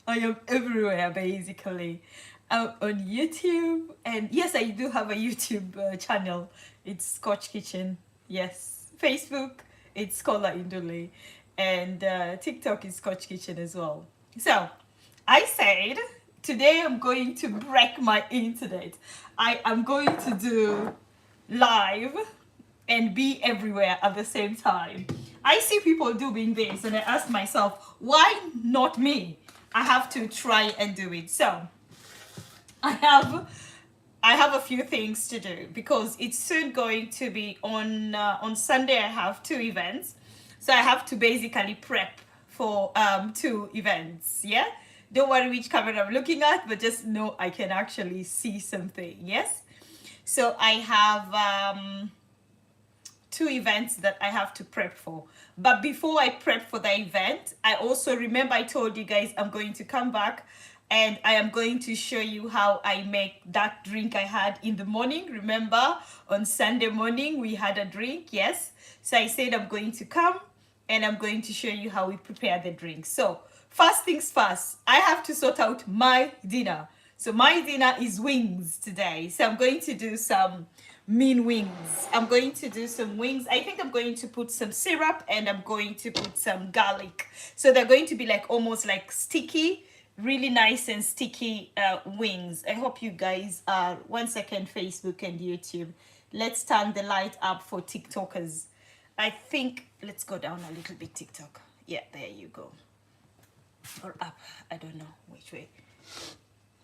I am everywhere basically. On YouTube, and yes, I do have a YouTube channel. It's Scotch Kitchen. Yes, Facebook, it's Scholar Indole, and TikTok is Scotch Kitchen as well. So, I said today I'm going to break my internet. I am going to do live and be everywhere at the same time. I see people doing this and I ask myself, why not me? I have to try and do it. So I have I have a few things to do because it's soon going to be on Sunday. I have two events, so I have to basically prep for two events. Yeah, don't worry which camera I'm looking at, but just know I can actually see something. Yes, so I have two events that I have to prep for. But before I prep for the event, I also remember I told you guys I'm going to come back and I am going to show you how I make that drink I had in the morning. Remember on Sunday morning we had a drink, yes? So I said I'm going to come and I'm going to show you how we prepare the drink. So first things first, I have to sort out my dinner. So my dinner is wings today. So I'm going to do some mean wings. I'm going to do some wings. I think I'm going to put some syrup and I'm going to put some garlic. So they're going to be like almost like sticky, really nice and sticky wings. I hope you guys are, 1 second, Facebook and YouTube. Let's turn the light up for TikTokers. I think, let's go down a little bit, TikTok. Yeah, there you go. Or up, I don't know which way.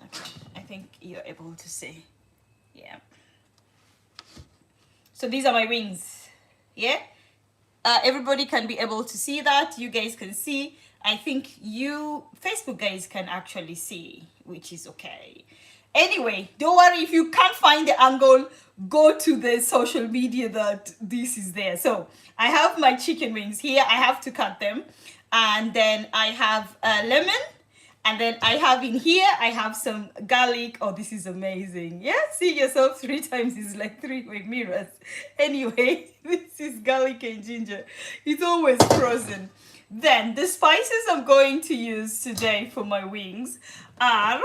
Okay, I think you're able to see. Yeah. So these are my wings. Yeah. Everybody can be able to see that. You guys can see. I think you Facebook guys can actually see, which is okay. Anyway, don't worry if you can't find the angle, go to the social media that this is there. So I have my chicken wings here. I have to cut them. And then I have a lemon. And then I have in here, I have some garlic. Oh, this is amazing. Yeah, see yourself 3 times is like 3-way mirrors. Anyway, this is garlic and ginger. It's always frozen. Then the spices I'm going to use today for my wings are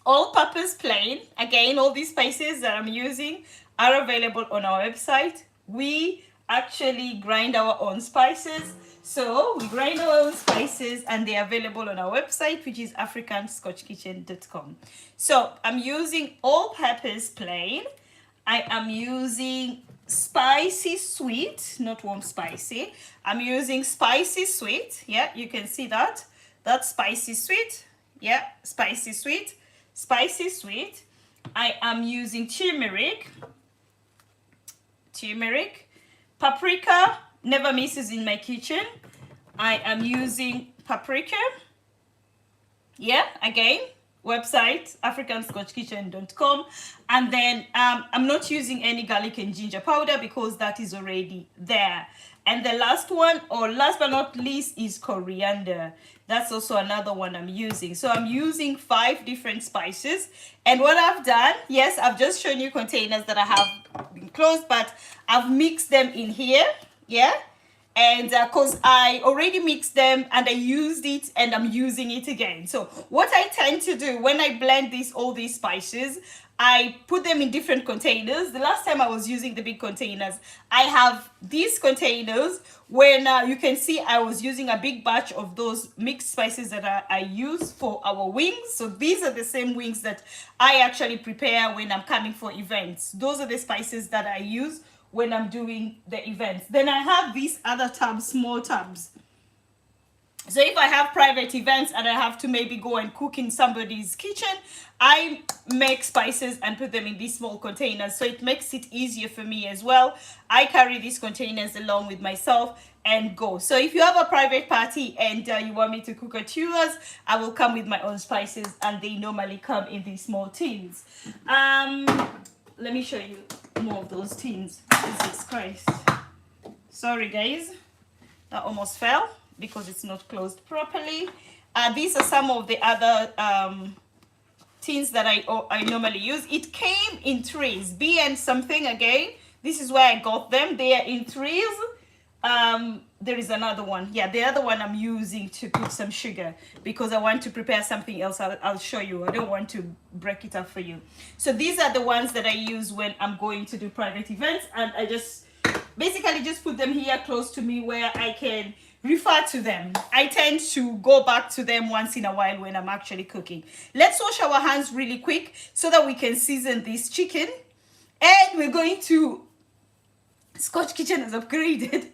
all-purpose plain. Again, all these spices that I'm using are available on our website. We actually grind our own spices. So we grind our own spices and they're available on our website, which is africanscotchkitchen.com. So I'm using all-purpose plain. I am using spicy sweet, not warm spicy. I'm using spicy sweet. Yeah, you can see that. That's spicy sweet. Yeah, spicy sweet. Spicy sweet. I am using turmeric. Paprika never misses in my kitchen. I am using paprika. Yeah, again, website africanscotchkitchen.com. And then I'm not using any garlic and ginger powder because that is already there. And the last one, or last but not least, is coriander. That's also another one I'm using. So I'm using 5 different spices. And what I've done, yes, I've just shown you containers that I have been closed, but I've mixed them in here. Yeah. And because I already mixed them and I used it and I'm using it again. So what I tend to do when I blend all these spices, I put them in different containers. The last time I was using the big containers, I have these containers when you can see I was using a big batch of those mixed spices that I use for our wings. So these are the same wings that I actually prepare when I'm coming for events. Those are the spices that I use when I'm doing the events. Then I have these other tubs, small tubs. So if I have private events and I have to maybe go and cook in somebody's kitchen, I make spices and put them in these small containers. So it makes it easier for me as well. I carry these containers along with myself and go. So if you have a private party and you want me to cook at yours, I will come with my own spices and they normally come in these small tins. Let me show you more of those tins. Jesus Christ. Sorry guys, that almost fell because it's not closed properly. These are some of the other tins that I normally use. It came in threes, B and something again. This is where I got them. They are in threes. there is another one. Yeah, the other one I'm using to put some sugar because I want to prepare something else. I'll show you. I don't want to break it up for you. So these are the ones that I use when I'm going to do private events, and I just basically just put them here close to me where I can refer to them. I tend to go back to them once in a while when I'm actually cooking. Let's wash our hands really quick so that we can season this chicken. And we're going to, Scotch Kitchen has upgraded.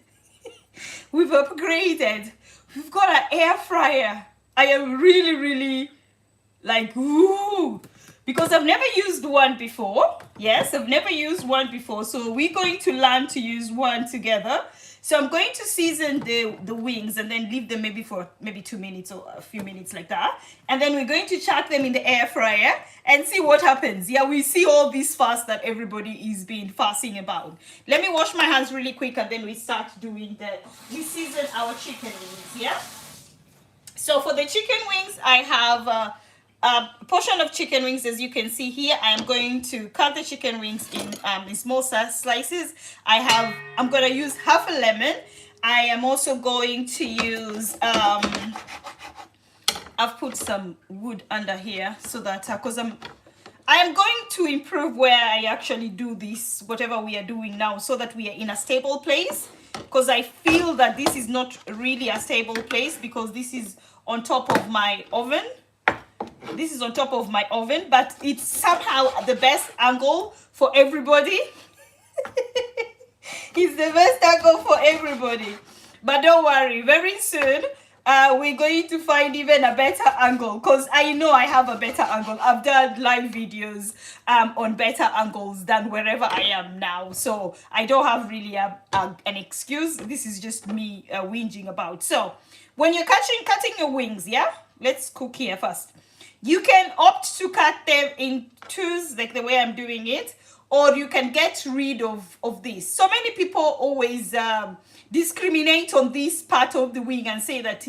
We've upgraded. We've got an air fryer. I am really like, ooh, because I've never used one before. Yes, I've never used one before. So we're going to learn to use one together. So I'm going to season the wings and then leave them maybe for 2 minutes or a few minutes like that. And then we're going to chuck them in the air fryer and see what happens. Yeah, we see all this fuss that everybody is being fussing about. Let me wash my hands really quick and then we start doing we season our chicken wings, yeah? So for the chicken wings, I have a portion of chicken wings. As you can see here, I am going to cut the chicken wings in small slices. I'm going to use half a lemon. I am also going to use I've put some wood under here so that because I am going to improve where I actually do this, whatever we are doing now, so that we are in a stable place, because I feel that this is not really a stable place because this is on top of my oven. This is on top of my oven, but it's somehow the best angle for everybody. It's the best angle for everybody. But don't worry, very soon we're going to find even a better angle, because I know I have a better angle. I've done live videos on better angles than wherever I am now. So I don't have really an excuse. This is just me whinging about. So when you're cutting your wings, yeah? Let's cook here first. You can opt to cut them in twos, like the way I'm doing it, or you can get rid of this. So many people always discriminate on this part of the wing and say that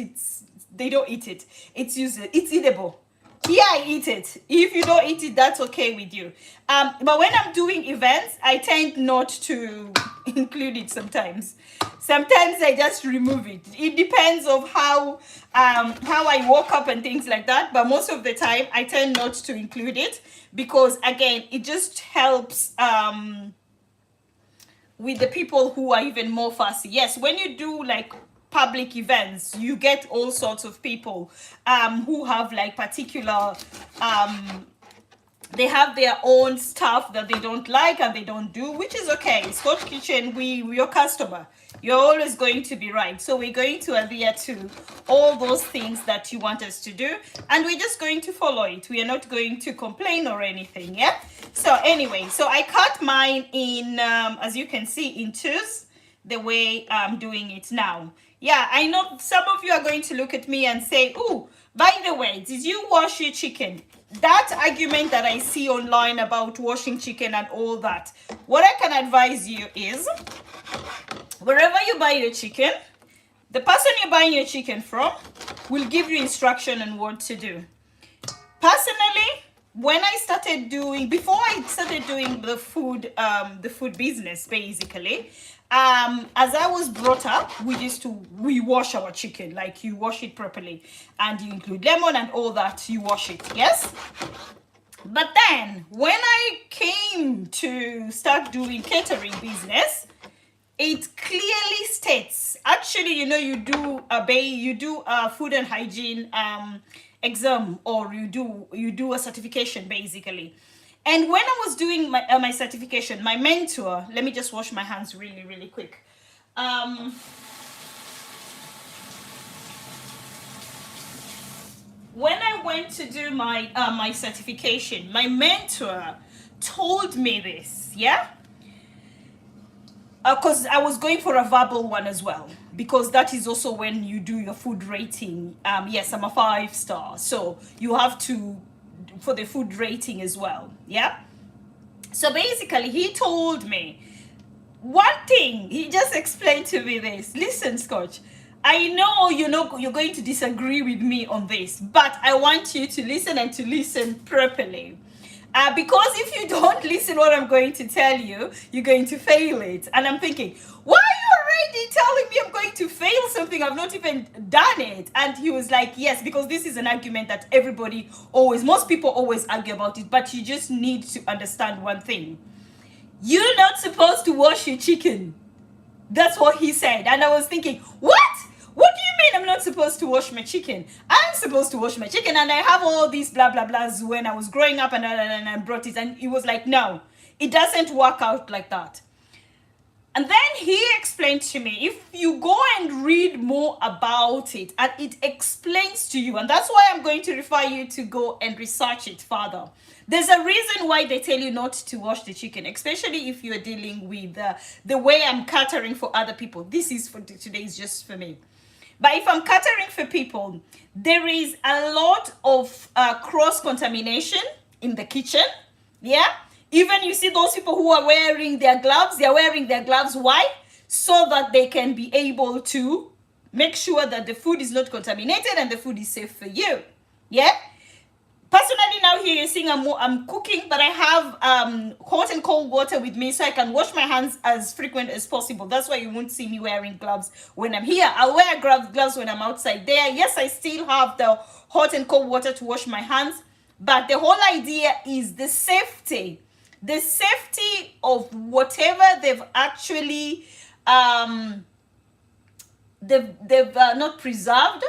they don't eat it. It's useless. It's eatable. Yeah, I eat it. If you don't eat it, that's okay with you. But when I'm doing events, I tend not to include it sometimes. Sometimes I just remove it. It depends of how I woke up and things like that. But most of the time, I tend not to include it because, again, it just helps with the people who are even more fussy. Yes, when you do like public events, you get all sorts of people who have like particular they have their own stuff that they don't like and they don't do, which is okay. Scotch Kitchen, we're your customer. You're always going to be right. So we're going to adhere to all those things that you want us to do, and we're just going to follow it. We are not going to complain or anything, yeah? So anyway, so I cut mine in, as you can see, in twos, the way I'm doing it now. Yeah, I know some of you are going to look at me and say, oh, by the way, did you wash your chicken? That argument that I see online about washing chicken and all that, what I can advise you is, wherever you buy your chicken, the person you're buying your chicken from will give you instruction on what to do. Personally, when I started doing, before I started doing the food business, basically, as I was brought up, we wash our chicken, like you wash it properly, and you include lemon and all that, you wash it, yes? But then when I came to start doing catering business, it clearly states, actually, you know, you do a food and hygiene exam, or you do a certification basically. And when I was doing my certification, my mentor, let me just wash my hands really quick. When I went to do my my certification, my mentor told me this, yeah? Because I was going for a verbal one as well, because that is also when you do your food rating. Yes, I'm a 5-star, so you have to for the food rating as well, yeah? So basically, he told me one thing. He just explained to me this. Listen, Scotch, I know you're going to disagree with me on this, but I want you to listen and to listen properly. Because if you don't listen what I'm going to tell you, you're going to fail it. And I'm thinking, why are you already telling me I'm going to fail something? I've not even done it. And he was like, yes, because this is an argument that most people always argue about it, but you just need to understand one thing. You're not supposed to wash your chicken. That's what he said. And I was thinking, what? What do you mean I'm not supposed to wash my chicken? I'm supposed to wash my chicken, and I have all these blah, blah, blahs when I was growing up, and I brought it. And he was like, no, it doesn't work out like that. And then he explained to me, if you go and read more about it, and it explains to you, and that's why I'm going to refer you to go and research it further. There's a reason why they tell you not to wash the chicken, especially if you're dealing with the way I'm catering for other people. This is for today, is just for me. But if I'm catering for people, there is a lot of cross-contamination in the kitchen. Yeah? Even you see those people who are wearing their gloves, they're wearing their gloves. Why? So that they can be able to make sure that the food is not contaminated and the food is safe for you. Yeah? Personally, now here you're seeing I'm cooking, but I have hot and cold water with me so I can wash my hands as frequent as possible. That's why you won't see me wearing gloves when I'm here. I'll wear gloves when I'm outside there. Yes, I still have the hot and cold water to wash my hands, but the whole idea is the safety of whatever they've actually they've not preserved.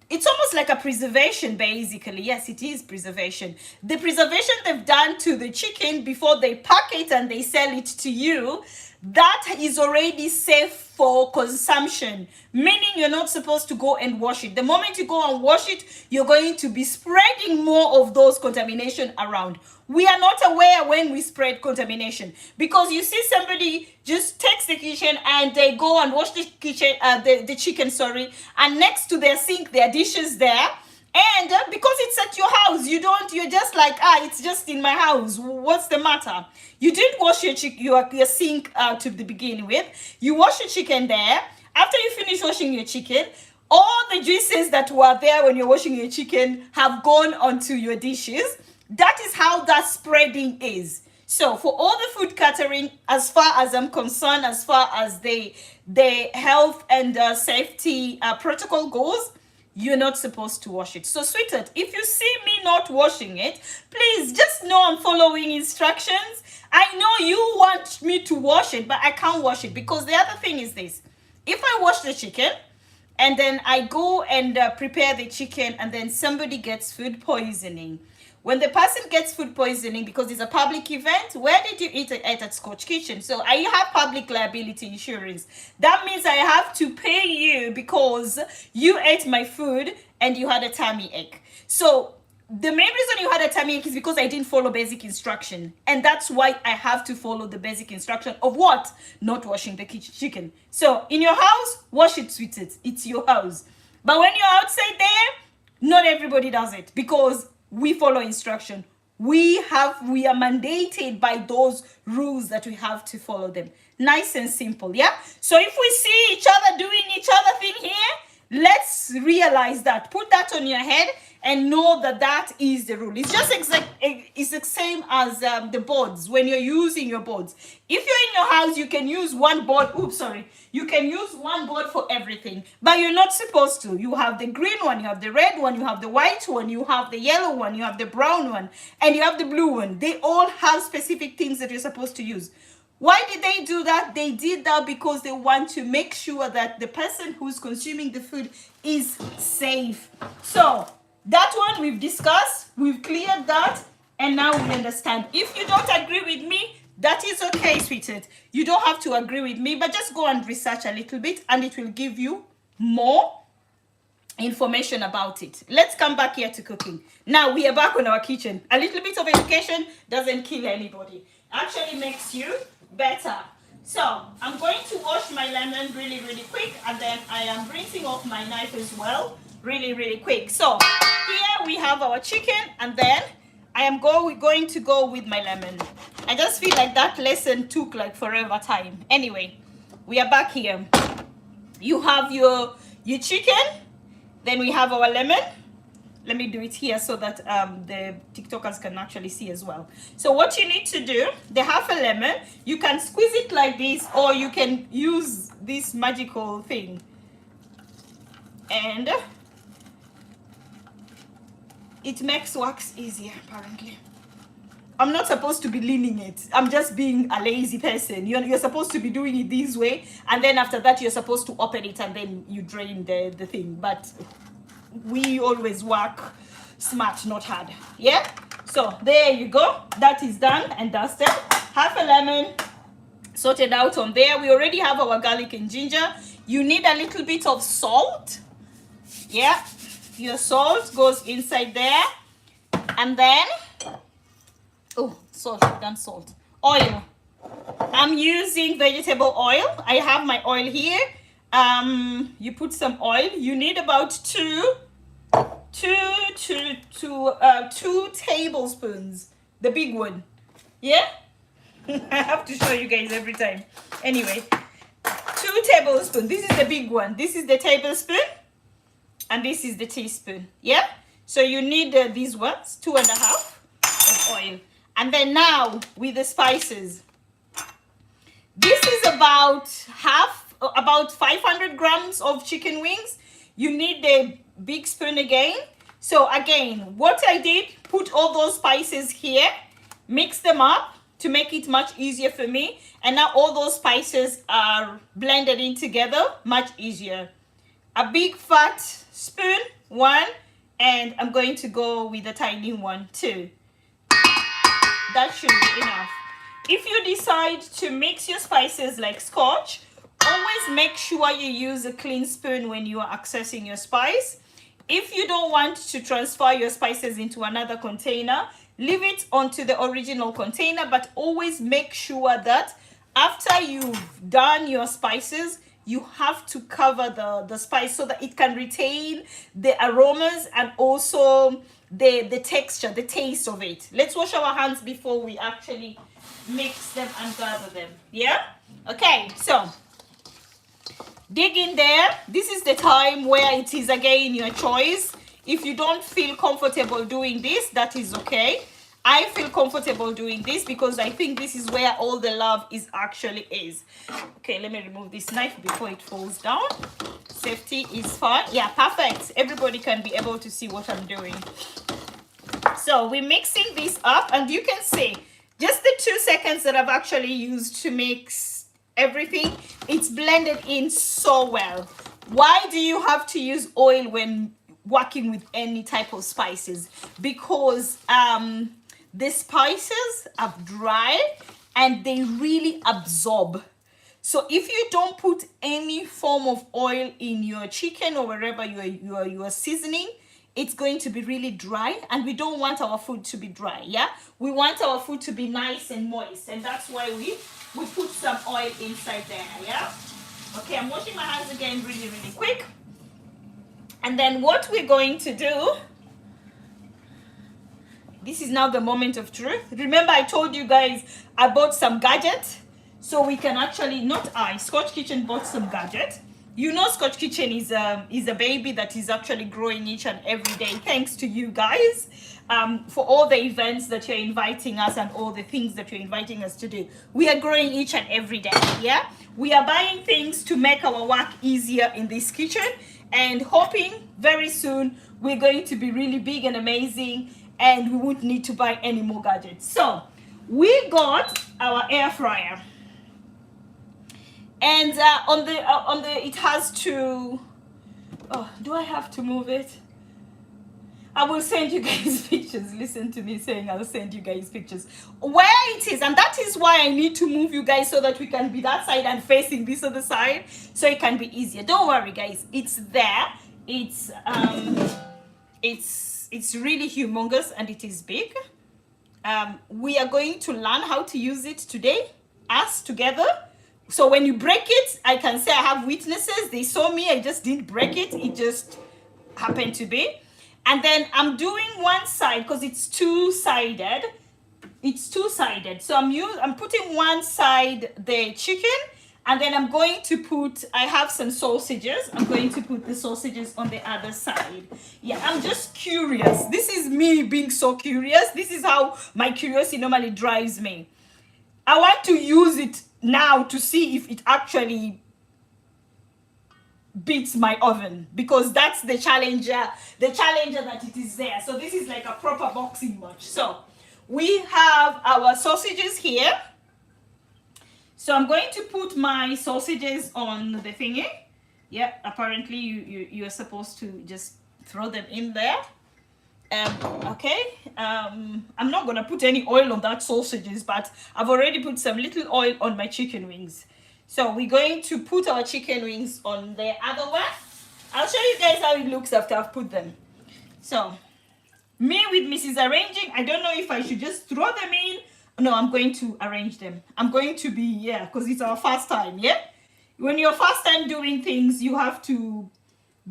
It's almost like a preservation, basically. Yes, it is preservation. The preservation they've done to the chicken before they pack it and they sell it to you, that is already safe for consumption, meaning you're not supposed to go and wash it. The moment you go and wash it, you're going to be spreading more of those contamination around. We are not aware when we spread contamination, because you see somebody just takes the kitchen and they go and wash the kitchen, the chicken, and next to their sink, there are dishes there. And because it's at your house, you're just like, it's just in my house. What's the matter? You didn't wash your sink to the beginning with. You wash your chicken there. After you finish washing your chicken, all the juices that were there when you're washing your chicken have gone onto your dishes. That is how that spreading is. So for all the food catering, as far as I'm concerned, as far as the health and safety protocol goes, you're not supposed to wash it. So sweetheart, if you see me not washing it, please just know I'm following instructions. I know you want me to wash it, but I can't wash it, because the other thing is this. If I wash the chicken and then I go and prepare the chicken and then somebody gets food poisoning, when the person gets food poisoning, because it's a public event, where did you eat it at Scotch Kitchen? So I have public liability insurance. That means I have to pay you because you ate my food and you had a tummy ache. So the main reason you had a tummy ache is because I didn't follow basic instruction. And that's why I have to follow the basic instruction of what? Not washing the chicken. So in your house, wash it, sweetheart. It's your house. But when you're outside there, not everybody does it, because we follow instruction. We are mandated by those rules that we have to follow them. Nice and simple, yeah? So if we see each other doing each other thing here, let's realize that. Put that on your head and know that that is the rule. It's just it's the same as the boards. When you're using your boards, if you're in your house, you can use one board. You can use one board for everything, but you're not supposed to. You have the green one, you have the red one, you have the white one, you have the yellow one, you have the brown one, and you have the blue one. They all have specific things that you're supposed to use. Why did they do that? They did that because they want to make sure that the person who's consuming the food is safe. So that one we've discussed, we've cleared that, and now we understand. If you don't agree with me, that is okay, sweetheart. You don't have to agree with me, but just go and research a little bit and it will give you more information about it. Let's come back here to cooking. Now we are back on our kitchen. A little bit of education doesn't kill anybody. Actually makes you better. So I'm going to wash my lemon really, really quick, and then I am rinsing off my knife as well really, really quick. So here we have our chicken, and then I am going to go with my lemon. I just feel like that lesson took like forever time. Anyway, we are back here. You have your chicken, then we have our lemon, Let me do it here so that the TikTokers can actually see as well. So what you need to do, the half a lemon, you can squeeze it like this, or you can use this magical thing. And it makes wax easier, apparently. I'm not supposed to be leaning it. I'm just being a lazy person. You're supposed to be doing it this way, and then after that you're supposed to open it and then you drain the thing. But we always work smart, not hard. Yeah? So there you go. That is done and dusted. Half a lemon sorted out on there. We already have our garlic and ginger. You need a little bit of salt. Yeah? Your salt goes inside there. And then, oh, salt, I've done salt. Oil. I'm using vegetable oil. I have my oil here. You put some oil. You need about two tablespoons. The big one. Yeah? I have to show you guys every time. Anyway, 2 tablespoons. This is the big one. This is the tablespoon. And this is the teaspoon. Yeah? So you need these ones, 2.5 of oil. And then now with the spices. This is about 500 grams of chicken wings. You need the big spoon again. So again, what I did, put all those spices here, mix them up to make it much easier for me. And now all those spices are blended in together, much easier. A big fat spoon, 1, and I'm going to go with a tiny one, 2. That should be enough. If you decide to mix your spices like Scotch, always make sure you use a clean spoon when you are accessing your spice. If you don't want to transfer your spices into another container, leave it onto the original container, but always make sure that after you've done your spices, you have to cover the spice so that it can retain the aromas and also the texture, the taste of it. Let's wash our hands before we actually mix them and gather them. Yeah? Okay, so dig in there. This is the time where it is again your choice. If you don't feel comfortable doing this, that is okay. I feel comfortable doing this because I think this is where all the love is. Okay, let me remove this knife before it falls down. Safety is fine. Yeah, perfect. Everybody can be able to see what I'm doing. So we're mixing this up, and you can see just the 2 seconds that I've actually used to mix everything, it's blended in so well. Why do you have to use oil when working with any type of spices? Because the spices are dry and they really absorb. So if you don't put any form of oil in your chicken or wherever you are seasoning, it's going to be really dry, and we don't want our food to be dry. Yeah, we want our food to be nice and moist, and that's why we put some oil inside there. Yeah. Okay, I'm washing my hands again really quick. And then what we're going to do, this is now the moment of truth. Remember I told you guys I bought some gadget, so we can actually, Scotch Kitchen bought some gadget. You know, Scotch Kitchen is a baby that is actually growing each and every day, thanks to you guys, for all the events that you're inviting us and all the things that you're inviting us to do. We are growing each and every day. Yeah, we are buying things to make our work easier in this kitchen, and hoping very soon we're going to be really big and amazing, and we won't need to buy any more gadgets. So we got our air fryer. And on the it has to, oh, do I have to move it? I will send you guys pictures. Listen to me saying I'll send you guys pictures where it is, and that is why I need to move you guys so that we can be that side and facing this other side, so it can be easier. Don't worry guys, it's there. It's really humongous and it is big. We are going to learn how to use it today, us together. So when you break it, I can say I have witnesses. They saw me, I just didn't break it. It just happened to be. And then I'm doing one side because it's two-sided. It's two-sided. So I'm putting one side the chicken, And then I'm going to put, I have some sausages. I'm going to put the sausages on the other side. Yeah, I'm just curious. This is me being so curious. This is how my curiosity normally drives me. I want to use it now to see if it actually beats my oven, because that's the challenger that it is there. So this is like a proper boxing match. So we have our sausages here. So I'm going to put my sausages on the thingy. Yeah, apparently you're supposed to just throw them in there. Okay, I'm not gonna put any oil on that sausages, but I've already put some little oil on my chicken wings. So we're going to put our chicken wings on the other one. I'll show you guys how it looks after I've put them. So me with Mrs. Arranging, I don't know if I should just throw them in. No, I'm going to arrange them. I'm going to be, yeah, because it's our first time, yeah? When you're first time doing things, you have to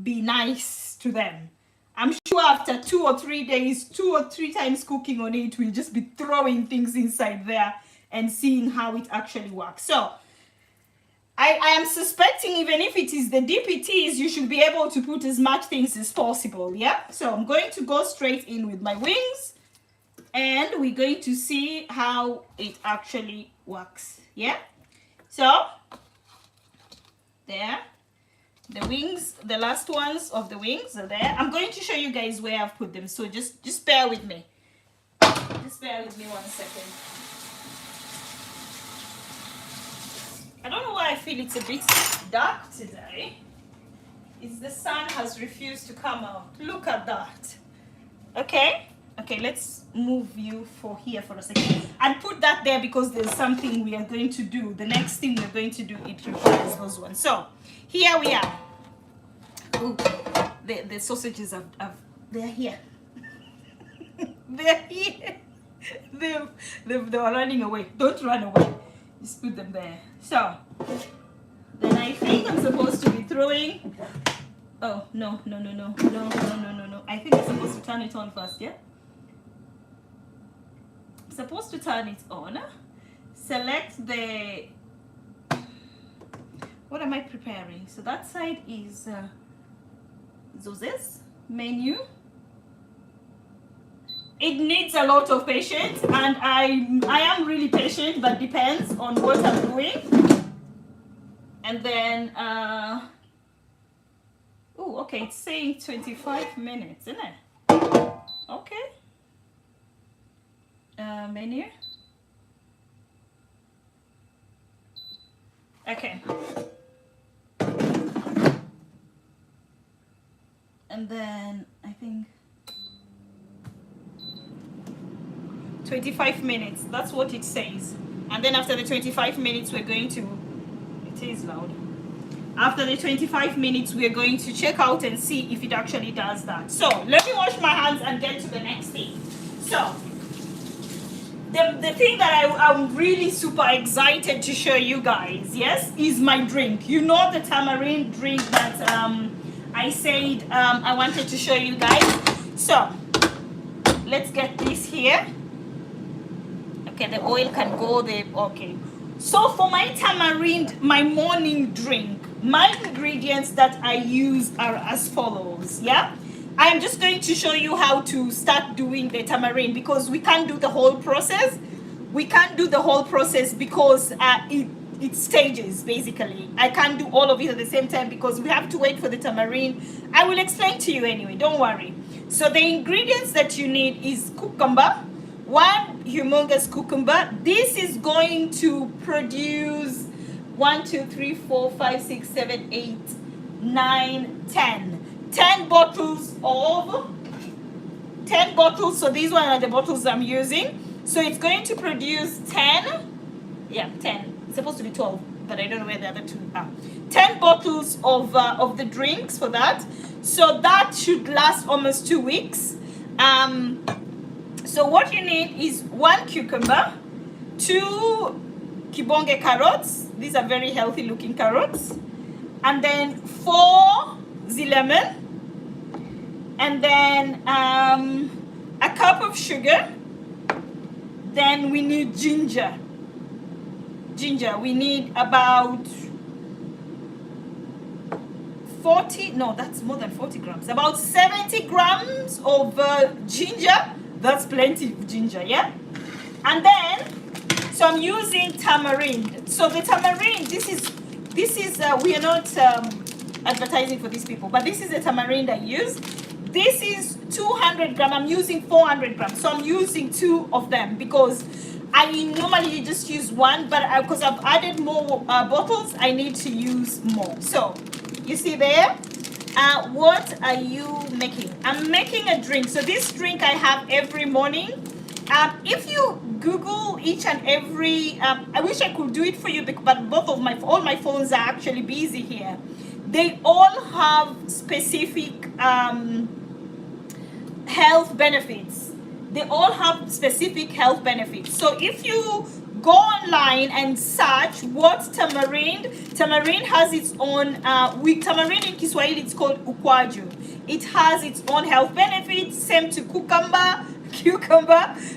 be nice to them. I'm sure after 2 or 3 days, 2 or 3 times cooking on it, we'll just be throwing things inside there and seeing how it actually works. So I am suspecting, even if it is the DPTs, you should be able to put as much things as possible, yeah? So I'm going to go straight in with my wings. And we're going to see how it actually works. Yeah. So there, the wings, the last ones of the wings are there. I'm going to show you guys where I've put them. So just bear with me. Just bear with me 1 second. I don't know why I feel it's a bit dark today. It's the sun has refused to come out. Look at that. Okay. Okay, let's move you for here for a second and put that there, because there's something we are going to do. The next thing we're going to do, it requires those ones. So here we are. Ooh, the sausages have they're here. They're here. They are running away. Don't run away. Just put them there. So then I think I'm supposed to be throwing. Oh no. I think I'm supposed to turn it on first, yeah? Supposed to turn it on. Select the, what am I preparing? So that side is Zose's menu. It needs a lot of patience, and I am really patient, but depends on what I'm doing. And then oh, okay, it's saying 25 minutes, isn't it? Okay. Menu. Okay. And then I think 25 minutes. That's what it says. And then after the 25 minutes, we're going to, it is loud. After the 25 minutes, we're going to check out and see if it actually does that. So let me wash my hands and get to the next thing. So the thing that I'm really super excited to show you guys, yes, is my drink. You know, the tamarind drink that I said I wanted to show you guys. So let's get this here. Okay, the oil can go there. Okay. So for my tamarind, my morning drink, my ingredients that I use are as follows, yeah? I'm just going to show you how to start doing the tamarind, because we can't do the whole process. We can't do the whole process because it stages, basically. I can't do all of it at the same time because we have to wait for the tamarind. I will explain to you anyway, don't worry. So the ingredients that you need is cucumber, one humongous cucumber. This is going to produce 1, 2, 3, 4, 5, 6, 7, 8, 9, 10. 10 bottles of 10 bottles. So these one are the bottles I'm using. So it's going to produce 10. Yeah, 10. It's supposed to be 12, but I don't know where the other two are. 10 bottles of the drinks for that. So that should last almost 2 weeks. So what you need is 1 cucumber, 2 kibonge carrots. These are very healthy looking carrots. And then 4 lemon. And then a cup of sugar. Then we need ginger. ginger. We need about 40, no, that's more than 40 grams, about 70 grams of ginger. That's plenty of ginger, yeah. And then, so I'm using tamarind. So the tamarind, this is we are not advertising for these people, but this is the tamarind I use. This is 200 grams. I'm using 400 grams, so I'm using 2 of them because I normally just use 1, but because I've added more bottles, I need to use more. So you see there, what are you making? I'm making a drink. So this drink I have every morning. If you Google each and every, I wish I could do it for you, but all my phones are actually busy here. They all have specific health benefits. They all have specific health benefits. So if you go online and search what tamarind has its own, tamarind in Kiswahili it's called ukwaju. It has its own health benefits, same to cucumber,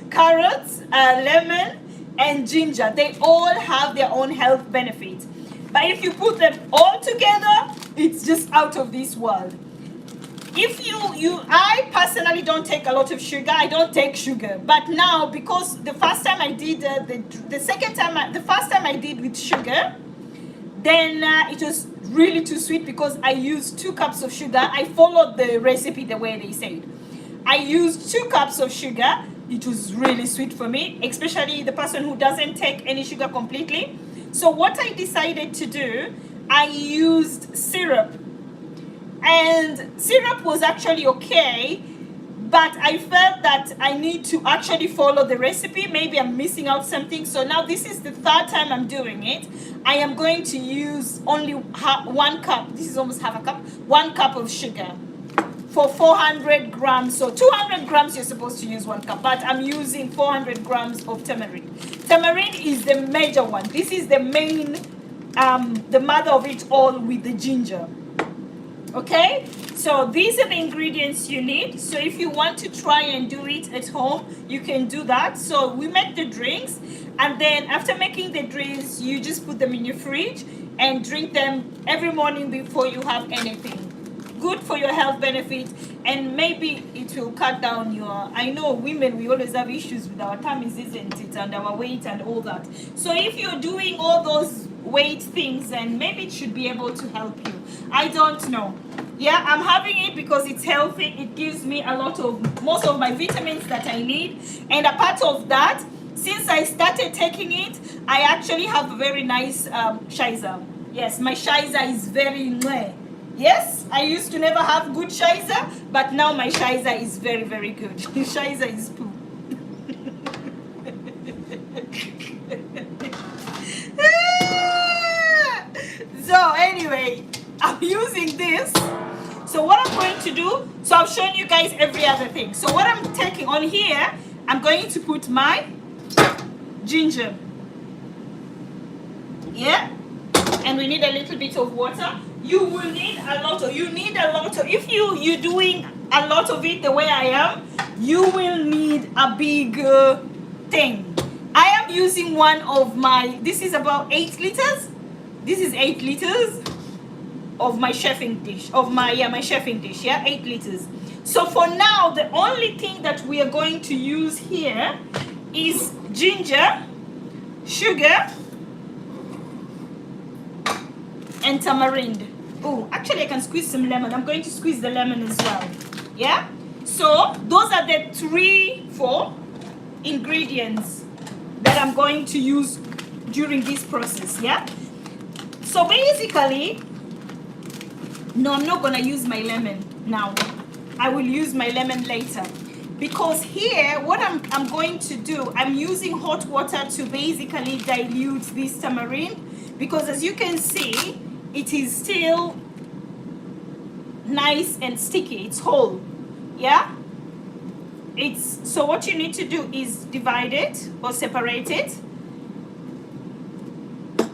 carrots, lemon, and ginger. They all have their own health benefits. But if you put them all together, it's just out of this world. If I personally don't take a lot of sugar. I don't take sugar. But now, because the first time I did, the first time I did with sugar, then it was really too sweet because I used 2 cups of sugar. I followed the recipe the way they said. I used 2 cups of sugar. It was really sweet for me, especially the person who doesn't take any sugar completely. So what I decided to do, I used syrup. And syrup was actually okay, but I felt that I need to actually follow the recipe. Maybe I'm missing out something. So now this is the 3rd time I'm doing it. I am going to use only 1 cup. This is almost half a cup. 1 cup of sugar for 400 grams. So 200 grams you're supposed to use 1 cup, but I'm using 400 grams of tamarind. Tamarind is the major one. This is the main, the mother of it all with the ginger. Okay, so these are the ingredients you need. So if you want to try and do it at home, you can do that. So we make the drinks, and then after making the drinks, you just put them in your fridge and drink them every morning before you have anything. Good for your health benefit, and maybe it will cut down your, I know women, we always have issues with our tummies, isn't it, and our weight and all that. So if you're doing all those weight things, then maybe it should be able to help you. I don't know. Yeah, I'm having it because it's healthy. It gives me most of my vitamins that I need. And a part of that, since I started taking it, I actually have a very nice shiza. Yes, my shiza is very meh. Yes, I used to never have good shiza, but now my shiza is very, very good. Shiza is poo. So anyway, I'm using this. So what I'm going to do, so I've shown you guys every other thing. So what I'm taking on here, I'm going to put my ginger. Yeah, and we need a little bit of water. You will need a lot of, if you're doing a lot of it the way I am, you will need a big thing. I am using one of my, this is about 8 liters. This is 8 liters of my chefing dish, my chefing dish, yeah, 8 liters. So for now, the only thing that we are going to use here is ginger, sugar, and tamarind. Oh, actually I can squeeze some lemon. I'm going to squeeze the lemon as well. Yeah? So those are the 4 ingredients that I'm going to use during this process. Yeah? So basically, no, I'm not gonna use my lemon now. I will use my lemon later. Because here, what I'm going to do, I'm using hot water to basically dilute this tamarind. Because as you can see, it is still nice and sticky. It's whole. Yeah? So what you need to do is divide it or separate it.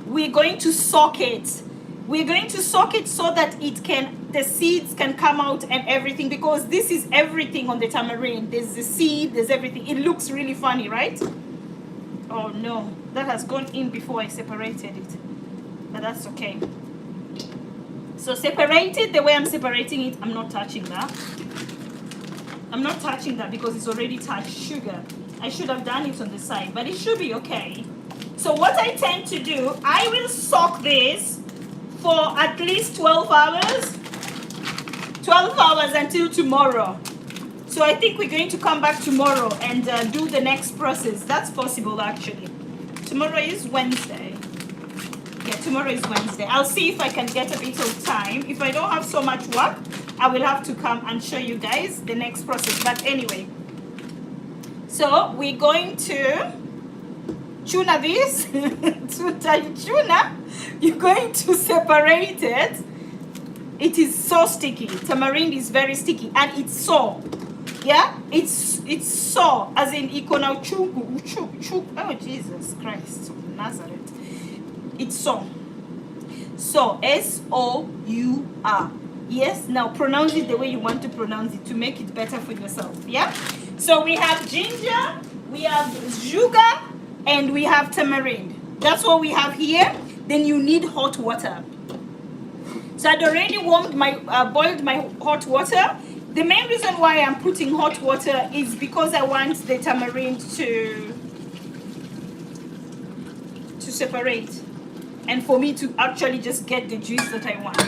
We're going to soak it. We're going to soak it so that the seeds can come out and everything, because this is everything on the tamarind. There's the seed, there's everything. It looks really funny, right? Oh no. that has gone in before I separated it, but that's okay. So separate it the way I'm separating it. I'm not touching that. I'm not touching that because it's already touched sugar. I should have done it on the side, but it should be okay. So what I tend to do, I will soak this for at least 12 hours. 12 hours until tomorrow. So I think we're going to come back tomorrow and do the next process. That's possible actually. Tomorrow is Wednesday. Yeah, tomorrow is Wednesday. I'll see if I can get a bit of time. If I don't have so much work, I will have to come and show you guys the next process. But anyway, so we're going to tuna this. Tuna, you're going to separate it. It is so sticky. Tamarind is very sticky and it's so. Yeah, it's so, as in ikona chuku. Oh Jesus Christ of Nazareth. It's so. So S-O-U-R. Yes, now pronounce it the way you want to pronounce it to make it better for yourself. Yeah. So we have ginger, we have sugar, and we have tamarind. That's what we have here. Then you need hot water. So I'd already boiled my hot water. The main reason why I'm putting hot water is because I want the tamarind to separate and for me to actually just get the juice that I want.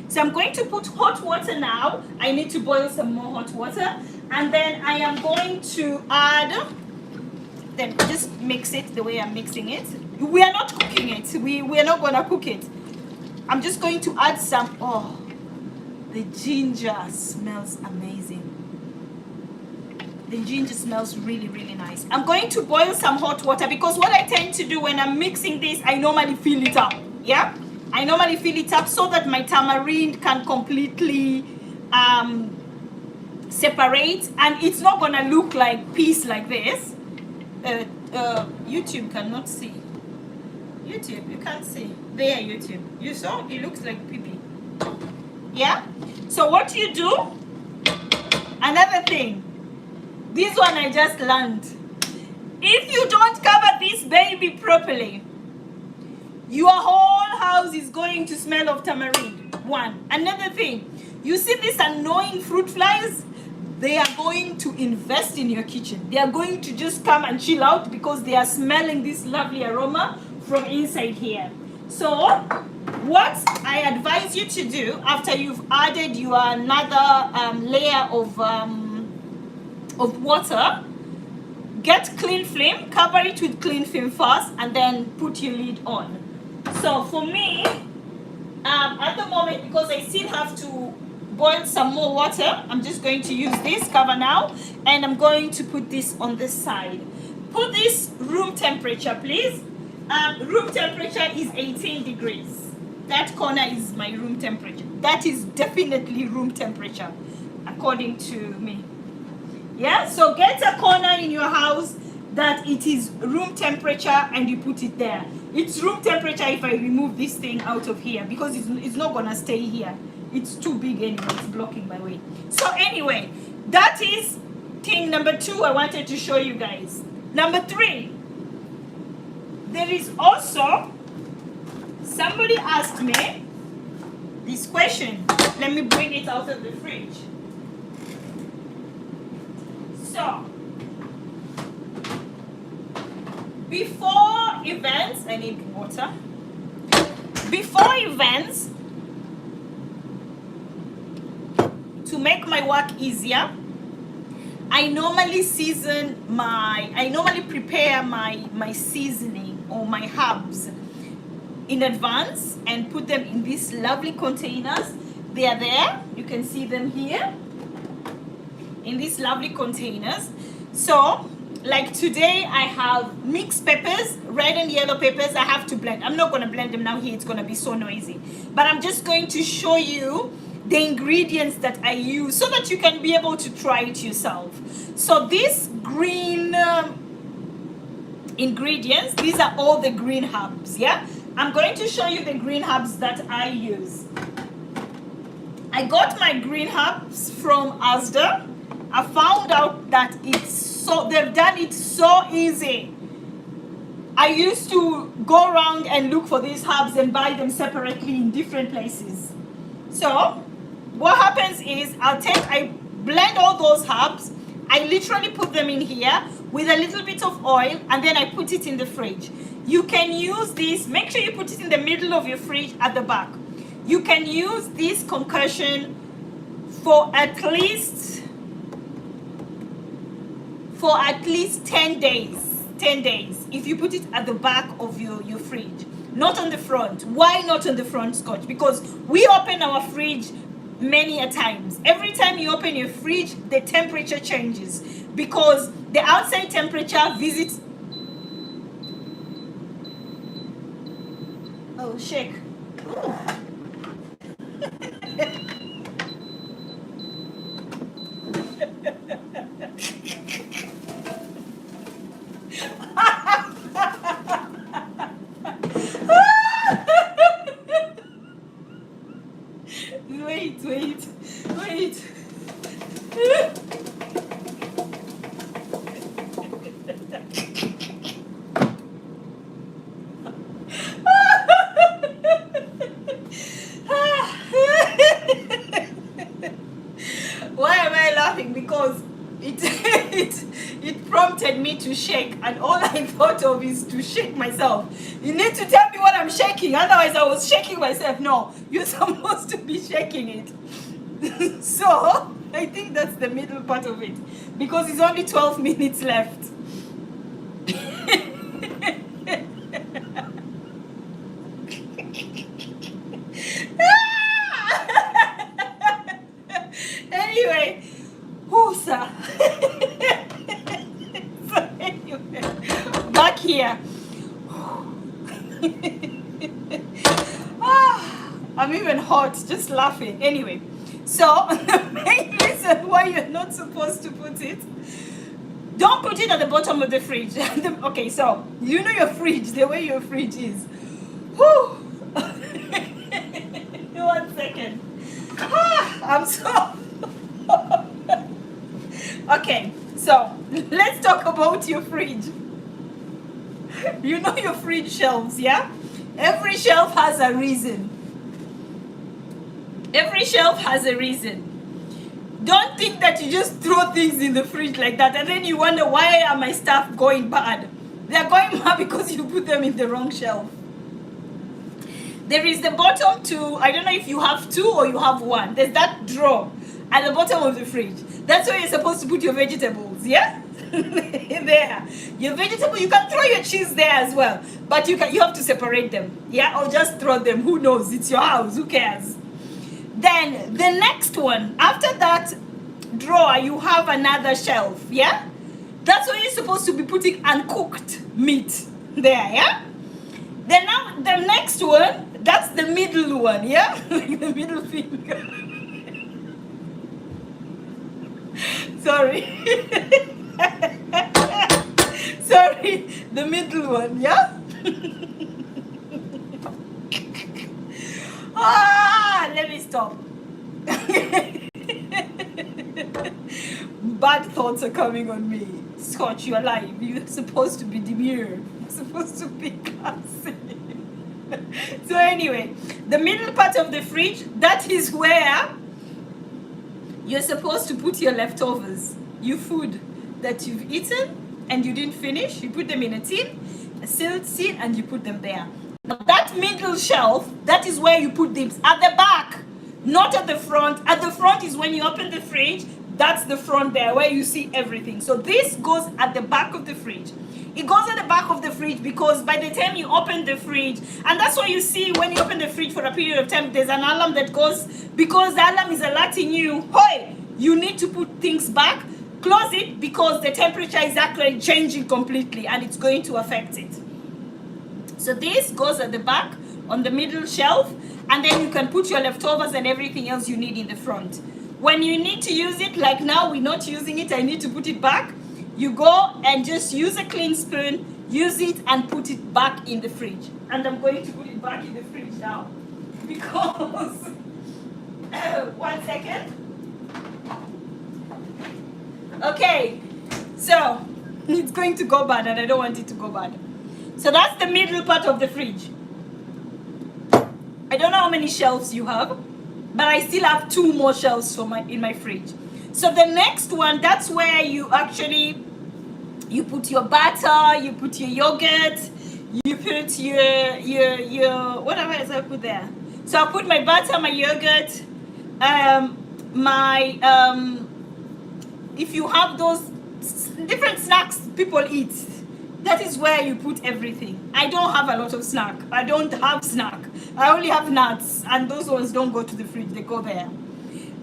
So I'm going to put hot water now. I need to boil some more hot water, and then I am going to add, then just mix it the way I'm mixing it. We are not cooking it. We are not going to cook it. I'm just going to add some, oh, the ginger smells amazing. The ginger smells really, really nice. I'm going to boil some hot water because what I tend to do when I'm mixing this, I normally fill it up. Yeah? I normally fill it up so that my tamarind can completely separate, and it's not going to look like piece like this. YouTube cannot see. YouTube, you can't see. There, YouTube. You saw? It looks like pee-pee. Yeah? So what you do, another thing, this one I just learned. If you don't cover this baby properly, your whole house is going to smell of tamarind. One. Another thing, you see these annoying fruit flies? They are going to invest in your kitchen. They are going to just come and chill out because they are smelling this lovely aroma from inside here. So what I advise you to do after you've added your another layer of water, get clean film, cover it with clean film first, and then put your lid on. So for me, at the moment, because I still have to boil some more water, I'm just going to use this cover now, and I'm going to put this on this side. Put this room temperature, please. Room temperature is 18 degrees. That corner is my room temperature. That is definitely room temperature, according to me. Yeah, so get a corner in your house that it is room temperature and you put it there. It's room temperature if I remove this thing out of here because it's not gonna stay here. It's too big anyway, it's blocking my way. So anyway, that is thing number 2 I wanted to show you guys. Number 3, there is also, somebody asked me this question. Let me bring it out of the fridge. So, before events, I need water. Before events, to make my work easier, I normally prepare my seasoning or my herbs in advance and put them in these lovely containers. They are there. You can see them here in these lovely containers. So, like today, I have mixed peppers, red and yellow peppers. I have to blend. I'm not going to blend them now here. It's going to be so noisy. But I'm just going to show you the ingredients that I use so that you can be able to try it yourself. So these green ingredients, these are all the green herbs, yeah? I'm going to show you the green herbs that I use. I got my green herbs from Asda. I found out that they've done it so easy. I used to go around and look for these herbs and buy them separately in different places. So what happens is I blend all those herbs. I literally put them in here with a little bit of oil, and then I put it in the fridge. You can use this, make sure you put it in the middle of your fridge at the back. You can use this concoction for at least 10 days. 10 days if you put it at the back of your fridge, not on the front. Why not on the front, Scotch? Because we open our fridge many a times. Every time you open your fridge, the temperature changes because the outside temperature visits. Oh, shake. Wait. Why am I laughing? Because it prompted me to shake, and all I thought of is to shake myself. You need to tell me what I'm shaking, otherwise I was shaking myself. No, you're supposed to be shaking it. So I think that's the middle part of it, because it's only 12 minutes left. Anyway, so anyway, back here. I'm even hot just laughing. Anyway, so the main reason why you're not supposed to put it, don't put it at the bottom of the fridge. Okay, so you know your fridge, the way your fridge is. Whew. 1 second. I'm so okay, so let's talk about your fridge. You know your fridge shelves, yeah? Every shelf has a reason. Every shelf has a reason. Don't think that you just throw things in the fridge like that and then you wonder, why are my stuff going bad? They're going bad because you put them in the wrong shelf. There is the bottom two. I don't know if you have two or you have one. There's that drawer at the bottom of the fridge. That's where you're supposed to put your vegetables, yeah? There. Your vegetable, you can throw your cheese there as well. But you have to separate them, yeah? Or just throw them. Who knows? It's your house. Who cares? Then the next one, after that drawer, you have another shelf, yeah? That's where you're supposed to be putting uncooked meat there, yeah? Then now the next one, that's the middle one, yeah? Like the middle finger. Sorry. Sorry, the middle one, yeah? Let me stop. Bad thoughts are coming on me. Scotch, you're alive. You're supposed to be demure. You're supposed to be classy. So anyway, the middle part of the fridge, that is where you're supposed to put your leftovers, your food that you've eaten and you didn't finish. You put them in a tin, a sealed tin, and you put them there. Now that middle shelf, that is where you put things at the back, not at the front. At the front is when you open the fridge. That's the front there where you see everything. So this goes at the back of the fridge. It goes at the back of the fridge because by the time you open the fridge, and that's why you see when you open the fridge for a period of time, there's an alarm that goes, because the alarm is alerting you, hey, you need to put things back, close it, because the temperature is actually changing completely and it's going to affect it. So this goes at the back on the middle shelf, and then you can put your leftovers and everything else you need in the front. When you need to use it, like now we're not using it, I need to put it back, you go and just use a clean spoon, use it and put it back in the fridge. And I'm going to put it back in the fridge now because 1 second. Okay, so it's going to go bad and I don't want it to go bad. So that's the middle part of the fridge. I don't know how many shelves you have, but I still have 2 more shelves for in my fridge. So the next one, that's where you actually, you put your butter, you put your yogurt, you put your whatever else I put there. So I put my butter, my yogurt, if you have those different snacks people eat, that is where you put everything. I don't have a lot of snack. I don't have snack. I only have nuts, and those ones don't go to the fridge, they go there.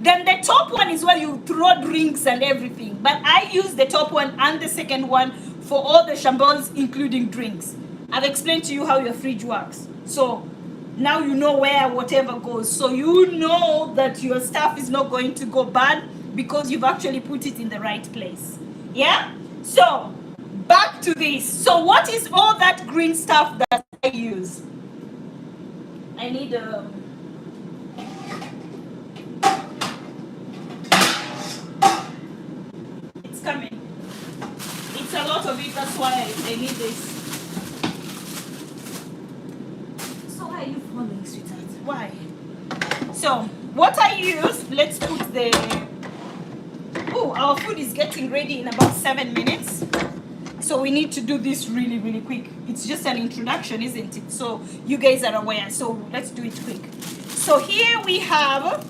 Then the top one is where you throw drinks and everything. But I use the top one and the second one for all the shambles, including drinks. I've explained to you how your fridge works. So now you know where whatever goes. So you know that your stuff is not going to go bad because you've actually put it in the right place. Yeah? So back to this. So what is all that green stuff that I use? I need it's coming. It's a lot of it, that's why I need this. So why are you falling, sweetheart? Why? So what I use, let's put the, oh, our food is getting ready in about 7 minutes. So we need to do this really, really quick. It's just an introduction, isn't it? So you guys are aware. So let's do it quick. So here we have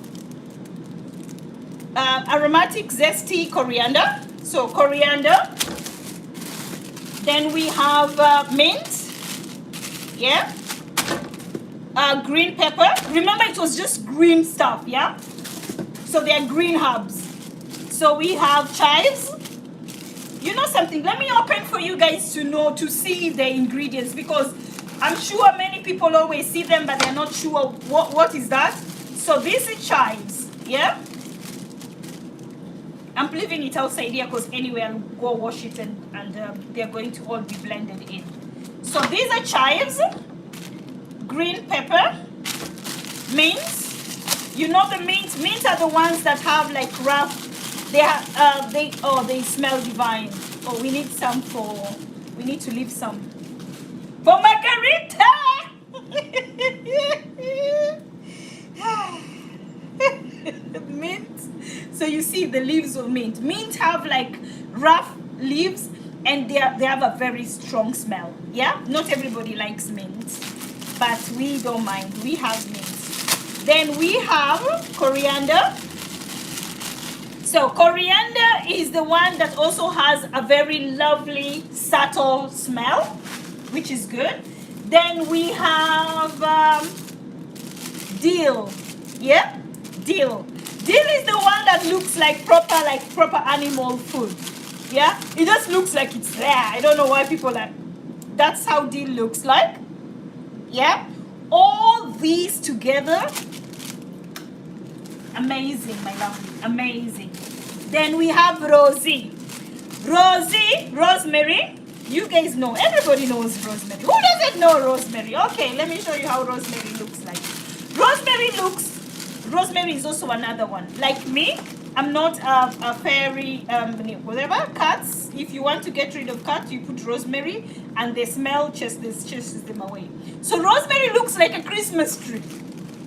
aromatic, zesty coriander. So coriander. Then we have mint. Yeah. Green pepper. Remember, it was just green stuff. Yeah. So they are green herbs. So we have chives. You know something? Let me open for you guys to know, to see the ingredients, because I'm sure many people always see them, but they're not sure what is that. So this is chives, yeah? I'm leaving it outside here because anyway I'll go wash it and they're going to all be blended in. So these are chives, green pepper, mint. You know the mint? Mint are the ones that have like rough. They smell divine. Oh, we need some we need to leave some for margarita. Mint. So you see the leaves of mint. Mint have like rough leaves, and they have a very strong smell. Yeah, not everybody likes mint, but we don't mind. We have mint. Then we have coriander. So coriander is the one that also has a very lovely, subtle smell, which is good. Then we have dill. Yeah, dill. Dill is the one that looks like proper animal food. Yeah, it just looks like it's there. I don't know why people are. That's how dill looks like. Yeah, all these together. Amazing, my lovely, amazing. Then we have rosemary. You guys know, everybody knows rosemary. Who doesn't know rosemary? Okay, let me show you how rosemary looks like. Rosemary is also another one. Like me, I'm not a fairy, whatever, cats. If you want to get rid of cats, you put rosemary, and the smell chases them away. So rosemary looks like a Christmas tree.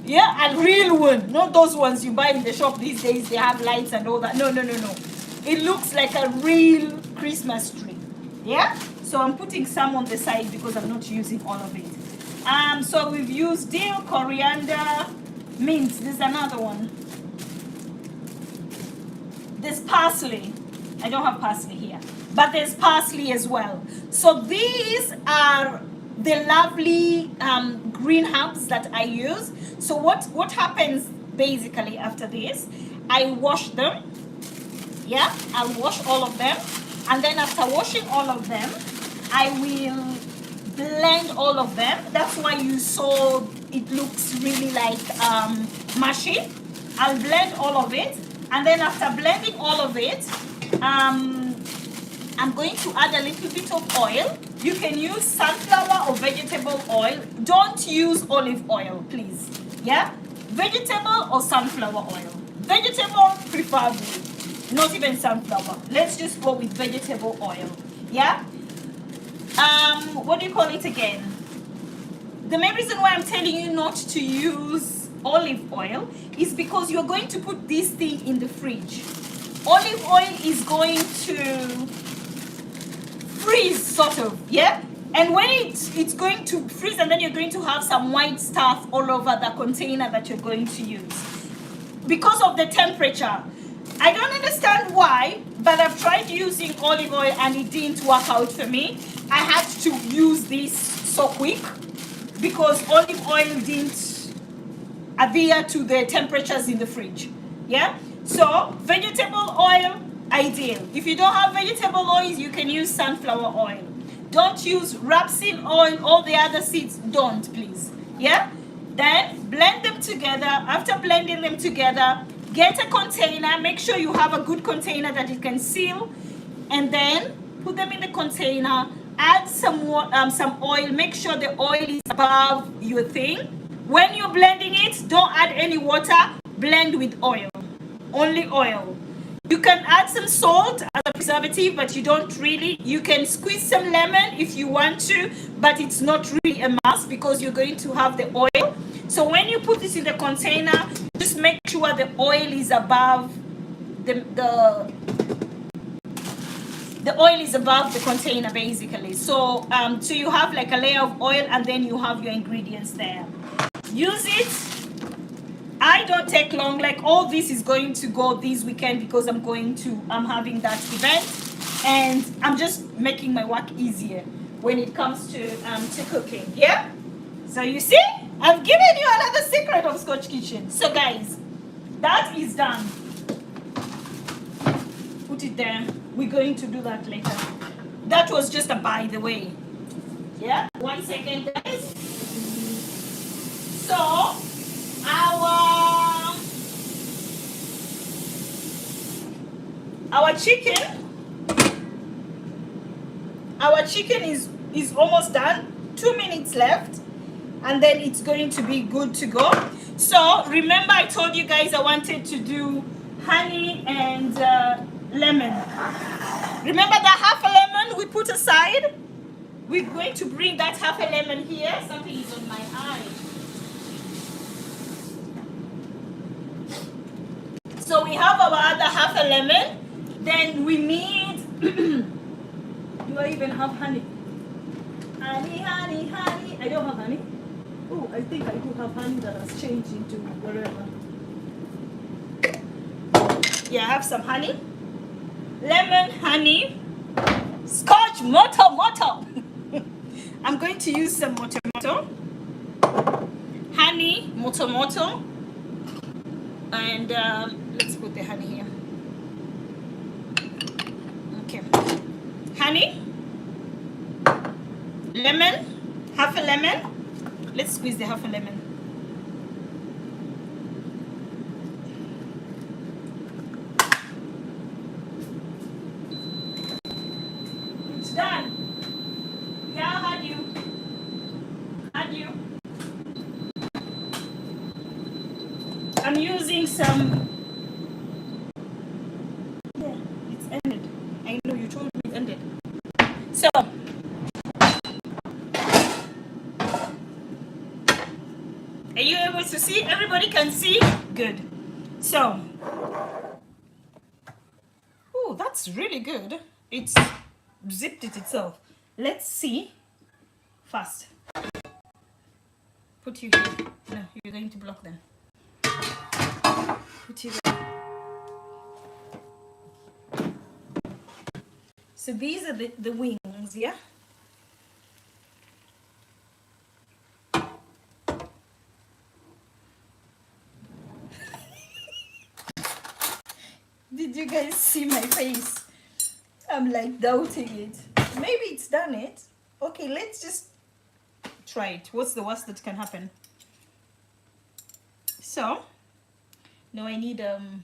Yeah, a real one, not those ones you buy in the shop these days. They have lights and all that. No. It looks like a real Christmas tree. Yeah. So I'm putting some on the side because I'm not using all of it. So we've used dill, coriander, mint. There's another one. There's parsley. I don't have parsley here, but there's parsley as well. So these are the lovely green herbs that I use. So what happens basically after this, I wash them. Yeah, I'll wash all of them, and then after washing all of them, I will blend all of them. That's why you saw it looks really like mushy. I'll blend all of it, and then after blending all of it, I'm going to add a little bit of oil. You can use sunflower or vegetable oil. Don't use olive oil, please. Yeah? Vegetable or sunflower oil. Vegetable, preferably. Not even sunflower. Let's just go with vegetable oil. Yeah? what do you call it again? The main reason why I'm telling you not to use olive oil is because you're going to put this thing in the fridge. Olive oil is going to freeze, sort of, yeah? And when it's going to freeze, and then you're going to have some white stuff all over the container that you're going to use because of the temperature. I don't understand why, but I've tried using olive oil and it didn't work out for me. I had to use this so quick because olive oil didn't adhere to the temperatures in the fridge. Yeah? So, vegetable oil, ideal. If you don't have vegetable oils, you can use sunflower oil. Don't use rapeseed oil, all the other seeds, don't, please. Yeah? Then blend them together. After blending them together, get a container. Make sure you have a good container that it can seal. And then put them in the container. Add some oil. Make sure the oil is above your thing. When you're blending it, don't add any water. Blend with oil. Only oil. You can add some salt as a preservative, but you don't really. You can squeeze some lemon if you want to, but it's not really a must because you're going to have the oil. So when you put this in the container, just make sure the oil is above the oil is above the container, basically. So so you have like a layer of oil, and then you have your ingredients there. Use it. I don't take long. Like all this is going to go this weekend because I'm having that event, and I'm just making my work easier when it comes to cooking. Yeah. So you see, I've given you another secret of Scotch Kitchen. So guys, that is done. Put it there. We're going to do that later. That was just a by the way. Yeah. 1 second, guys. So our chicken is almost done. 2 minutes left, and then it's going to be good to go. So remember, I told you guys I wanted to do honey and lemon. Remember that half a lemon we put aside? We're going to bring that half a lemon here. Something is on my eye. So we have our other half a lemon. Then we need, do I even have honey? Honey, honey, honey. I don't have honey. Oh, I think I do have honey that has changed into whatever. Yeah, I have some honey. Lemon, honey. Scotch, moto. I'm going to use some moto. Honey, moto. And let's put the honey here. Okay. Honey. Lemon. Half a lemon. Let's squeeze the half a lemon. It's done. Yeah, had you. I'm using some. Yeah, it's ended. I know you told me it ended. So. Are you able to see? Everybody can see? Good. So. Oh, that's really good. It's zipped it itself. Let's see. Fast. Put you here. No, you're going to block them. Put you there. So these are the wings, yeah? Did you guys see my face? I'm like doubting it. Maybe it's done it. Okay, let's just try it. What's the worst that can happen? So, no, I need I'm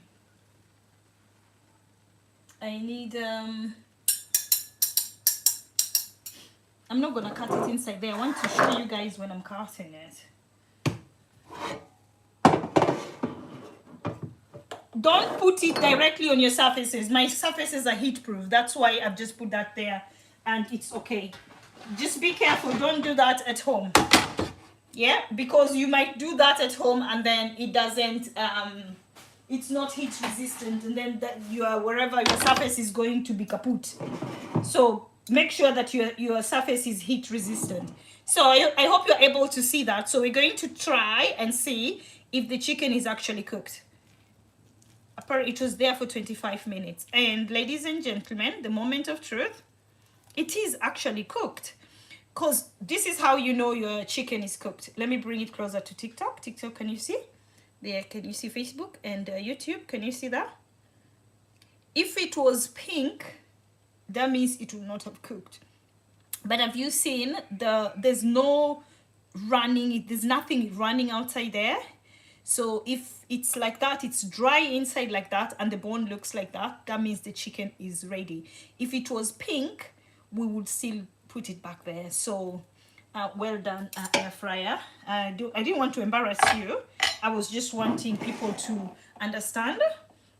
not gonna cut it inside there. I want to show you guys when I'm cutting it. Don't put it directly on your surfaces. My surfaces are heat proof. That's why I've just put that there, and it's okay. Just be careful, don't do that at home. Yeah, because you might do that at home and then it doesn't it's not heat resistant, and then that wherever your surface is going to be kaput. So make sure that your surface is heat resistant. So I hope you're able to see that. So we're going to try and see if the chicken is actually cooked. Apparently it was there for 25 minutes. And ladies and gentlemen, the moment of truth, it is actually cooked. Because this is how you know your chicken is cooked. Let me bring it closer to TikTok. TikTok, can you see? There, can you see Facebook and YouTube? Can you see that? If it was pink, that means it would not have cooked. But have you seen there's no running, there's nothing running outside there. So if it's like that, it's dry inside like that, and the bone looks like that, that means the chicken is ready. If it was pink, we would still put it back there. So well done, air fryer. I didn't want to embarrass you. I was just wanting people to understand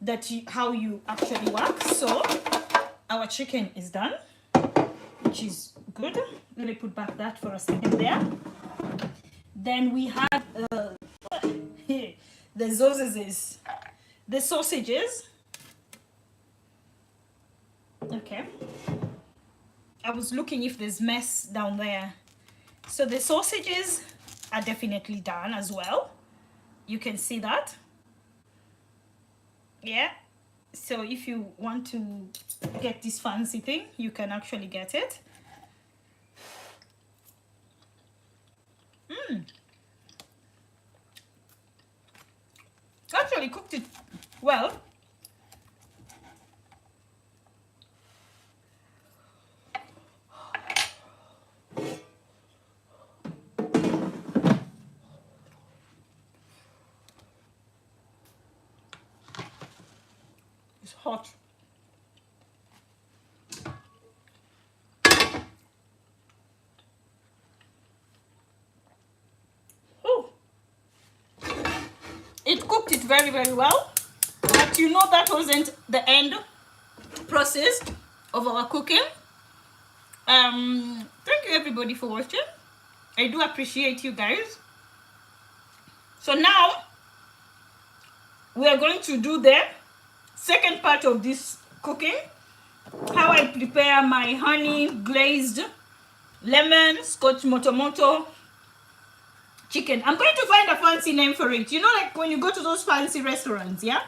that how you actually work. So our chicken is done, which is good. Let me put back that for a second there. Then we had the sausages. Okay, I was looking if there's mess down there. So the sausages are definitely done as well. You can see that. Yeah, so if you want to get this fancy thing, you can actually get it. Actually cooked it well. It's hot. It cooked it very, very well. But you know that wasn't the end process of our cooking. Thank you everybody for watching. I do appreciate you guys. So now we are going to do the second part of this cooking. How I prepare my honey glazed lemon Scotch motomoto chicken. I'm going to find a fancy name for it. You know, like when you go to those fancy restaurants, yeah?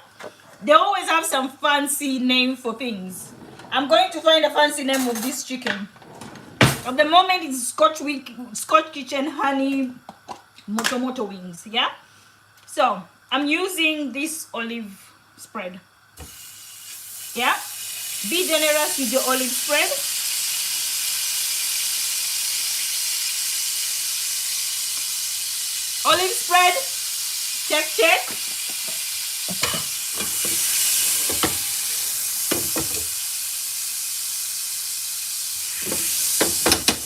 They always have some fancy name for things. I'm going to find a fancy name of this chicken. At the moment, it's Scotch Kitchen honey motomoto wings, yeah? So, I'm using this olive spread. Yeah? Be generous with your olive spread. Olive spread, check, check.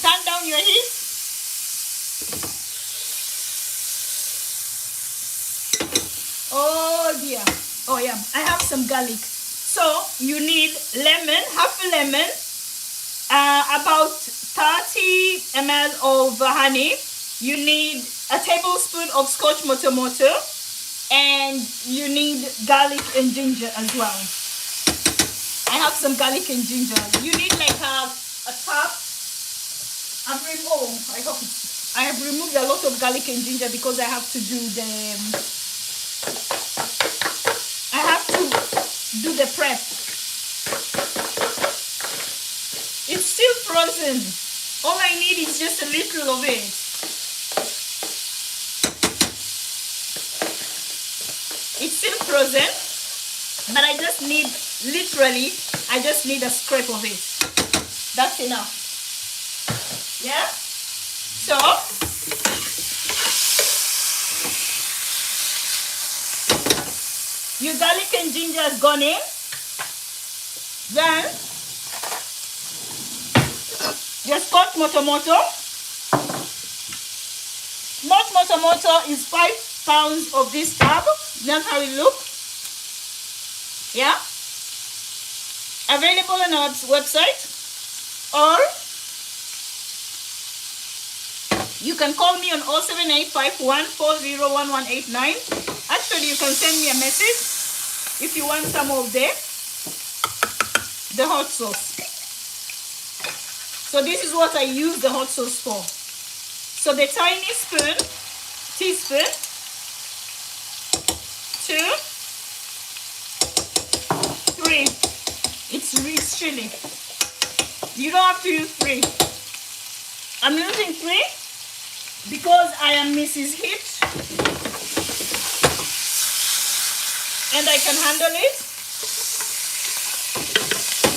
Turn down your heat. Oh dear. Oh yeah, I have some garlic. So you need lemon, half a lemon, about 30 ml of honey. You need a tablespoon of Scotch motomoto, and you need garlic and ginger as well. I have some garlic and ginger. You need like a tub. I have removed a lot of garlic and ginger because I have to do the prep. It's still frozen. All I need is just a little of it. It's still frozen, but I just need a scrape of it. That's enough. Yeah? So, your garlic and ginger has gone in. Then, your Scotch motomoto. Scotch motomoto is 5 pounds of this tub. That's how it looks. Yeah? Available on our website, or You can call me on 07851401189. Actually, you can send me a message if you want some of the hot sauce. So this is what I use the hot sauce for. So the tiny spoon, teaspoon, 2, 3. It's rich chili. You don't have to use 3. I'm using 3 because I am Mrs. Hitch and I can handle it.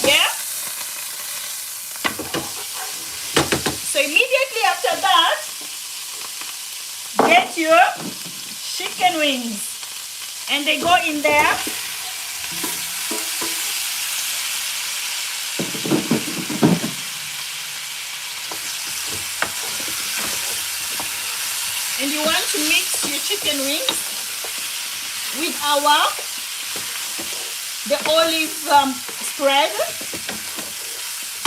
Yeah. So immediately after that, get your chicken wings and they go in there. And you want to mix your chicken wings with the olive spread,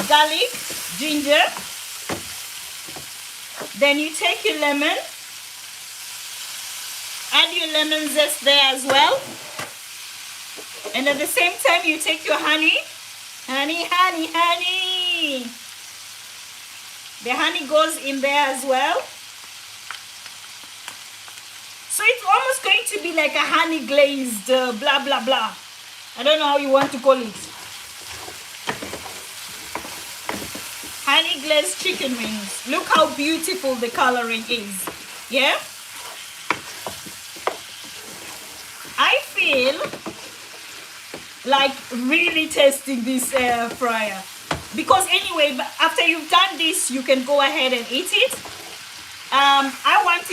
garlic, ginger. Then you take your lemon, add your lemon zest there as well. And at the same time, you take your honey. Honey. The honey goes in there as well. So it's almost going to be like a honey glazed blah blah blah. I don't know how you want to call it. Honey glazed chicken wings. Look how beautiful the coloring is. Yeah? I feel like really testing this air fryer. Because anyway, after you've done this, you can go ahead and eat it. I want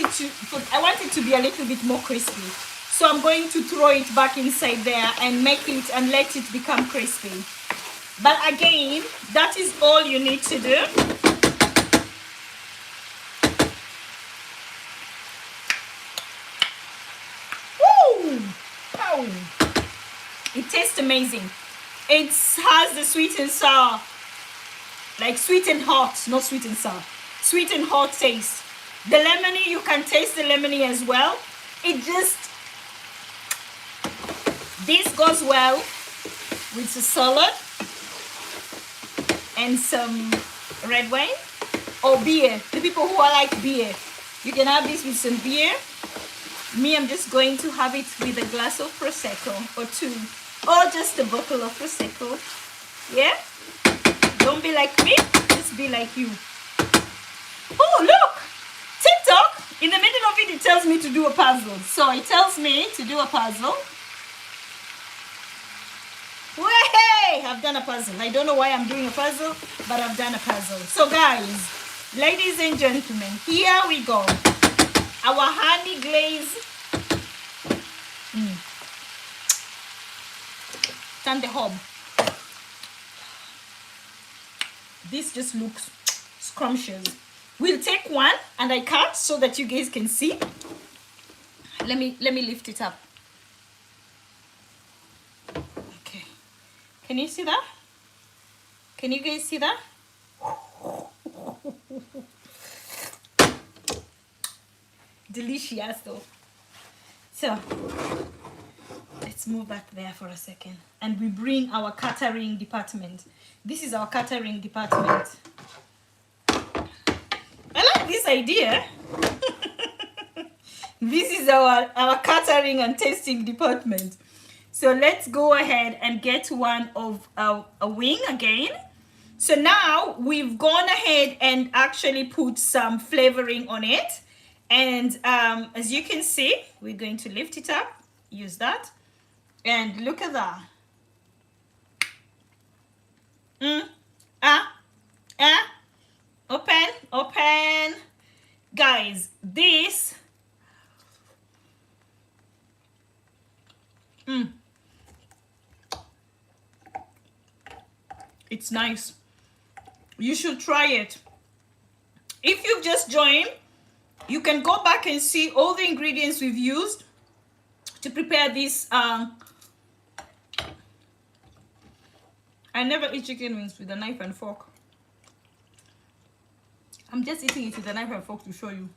it to be a little bit more crispy. So I'm going to throw it back inside there and make it and let it become crispy. But again, that is all you need to do. Woo! Pow! It tastes amazing. It has the sweet and sour, like sweet and hot, not sweet and sour, sweet and hot taste. The lemony, you can taste the lemony as well. This goes well with the salad and some red wine or beer. The people who are like beer, you can have this with some beer. Me, I'm just going to have it with a glass of Prosecco or 2, or just a bottle of Prosecco. Yeah? Don't be like me, just be like you. Oh, look! TikTok, in the middle of it, it tells me to do a puzzle. So it tells me to do a puzzle. Hey, I've done a puzzle. I don't know why I'm doing a puzzle, but I've done a puzzle. So guys, ladies and gentlemen, here we go. Our honey glaze. Turn the hob. This just looks scrumptious. We'll take one and I cut so that you guys can see. Let me lift it up. Okay. Can you see that? Can you guys see that? Delicious though. So let's move back there for a second and we bring our catering department. This is our catering department. I like this idea. This is our catering and tasting department. So let's go ahead and get one of a wing again. So now we've gone ahead and actually put some flavoring on it. And as you can see, we're going to lift it up, use that. And look at that. Open. Guys, this. It's nice. You should try it. If you've just joined, you can go back and see all the ingredients we've used to prepare this. I never eat chicken wings with a knife and fork. I'm just eating it with a knife and fork to show you.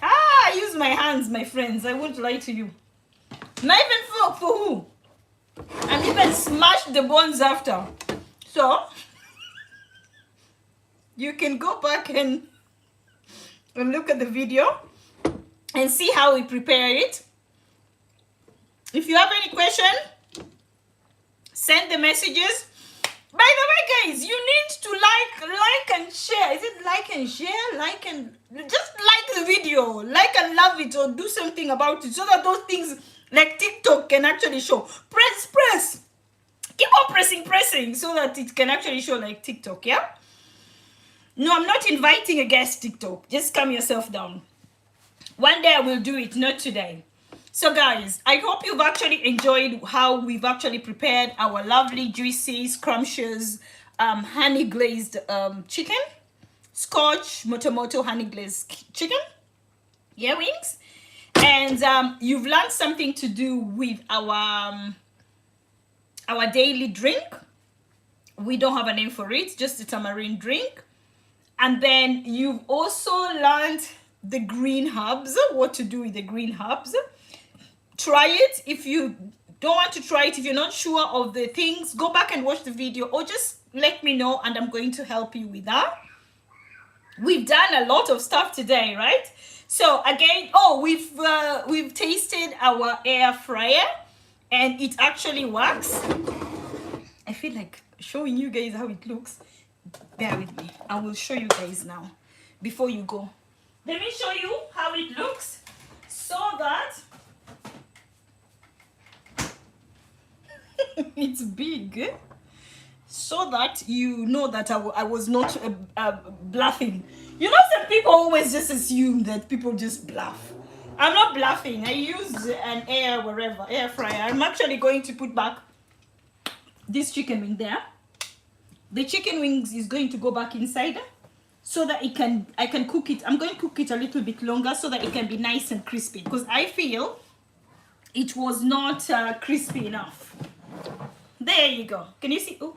I use my hands, my friends. I won't lie to you. Knife and fork for who? And even smash the bones after. So, you can go back and look at the video and see how we prepare it. If you have any question, send the messages. By the way, guys, you need to like and share. Is it like and share? Like and just like the video, like and love it, or do something about it so that those things like TikTok can actually show. Press. Keep on pressing so that it can actually show like TikTok, yeah? No, I'm not inviting a guest TikTok. Just calm yourself down. One day I will do it, not today. So guys, I hope you've actually enjoyed how we've actually prepared our lovely, juicy, scrumptious, honey glazed chicken. Scotch Motomoto honey glazed chicken. Yeah, wings. And you've learned something to do with our daily drink. We don't have a name for it, just a tamarind drink. And then you've also learned the green herbs, what to do with the green herbs. Try it. If you don't want to try it, if you're not sure of the things, go back and watch the video or just let me know and I'm going to help you with that. We've done a lot of stuff today, right? So again, we've tasted our air fryer and it actually works. I feel like showing you guys how it looks. Bear with me. I will show you guys now before you go. Let me show you how it looks so that it's big, so that you know that I was not bluffing. You know, some people always just assume that people just bluff. I'm not bluffing. I used an air fryer. I'm actually going to put back this chicken wing there. The chicken wings is going to go back inside so that I can cook it. I'm going to cook it a little bit longer so that it can be nice and crispy, because I feel it was not crispy enough. There you go. Can you see? Oh,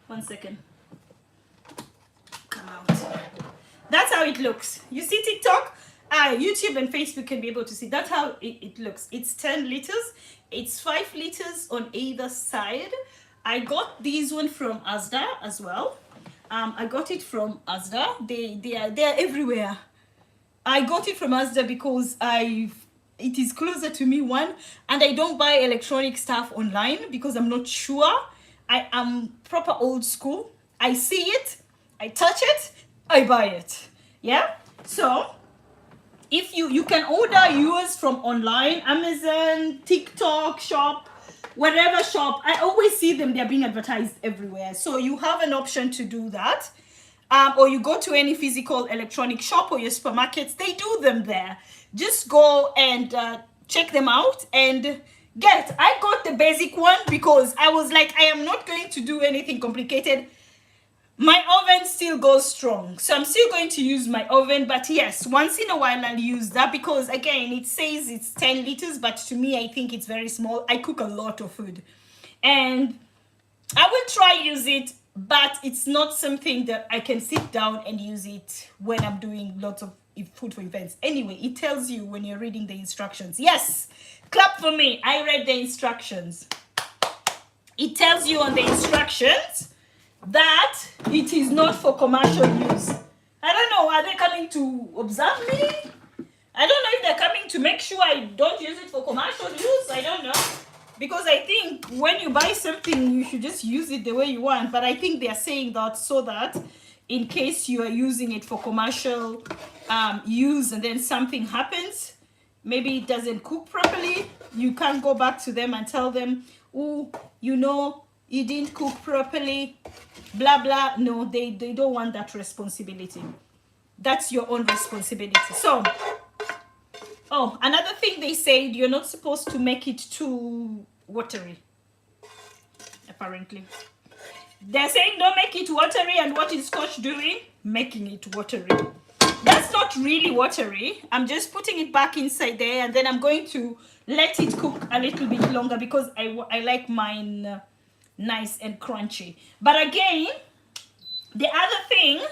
1 second. Come out. That's how it looks. You see TikTok? YouTube and Facebook can be able to see. That's how it looks. It's 10 liters. It's 5 liters on either side. I got these one from Asda as well. I got it from Asda. They are everywhere. I got it from Asda because it is closer to me, one, and I don't buy electronic stuff online because I'm not sure. I am proper old school. I see it, I touch it, I buy it. Yeah. So if you can order yours from online, Amazon, TikTok shop, whatever shop. I always see them, they're being advertised everywhere. So you have an option to do that. Or you go to any physical electronic shop or your supermarkets, they do them there. Just go and check them out and get. I got the basic one because I was like, I am not going to do anything complicated. My oven still goes strong, so I'm still going to use my oven. But yes, once in a while I'll use that because again, it says it's 10 liters, but to me, I think it's very small. I cook a lot of food and I will try use it, but it's not something that I can sit down and use it when I'm doing lots of food for events. Anyway, it tells you when you're reading the instructions. Yes, clap for me. I read the instructions. It tells you on the instructions that it is not for commercial use. I don't know, are they coming to observe me? I don't know if they're coming to make sure I don't use it for commercial use. I don't know. Because I think when you buy something, you should just use it the way you want. But I think they're saying that so that in case you are using it for commercial use and then something happens, maybe it doesn't cook properly, you can't go back to them and tell them, oh, you know, you didn't cook properly, blah, blah. No, they don't want that responsibility. That's your own responsibility. So, oh, another thing they said, you're not supposed to make it too watery, apparently. They're saying don't make it watery, and what is Scotch doing? Making it watery. That's not really watery. I'm just putting it back inside there, and then I'm going to let it cook a little bit longer because I like mine nice and crunchy. But again, the other thing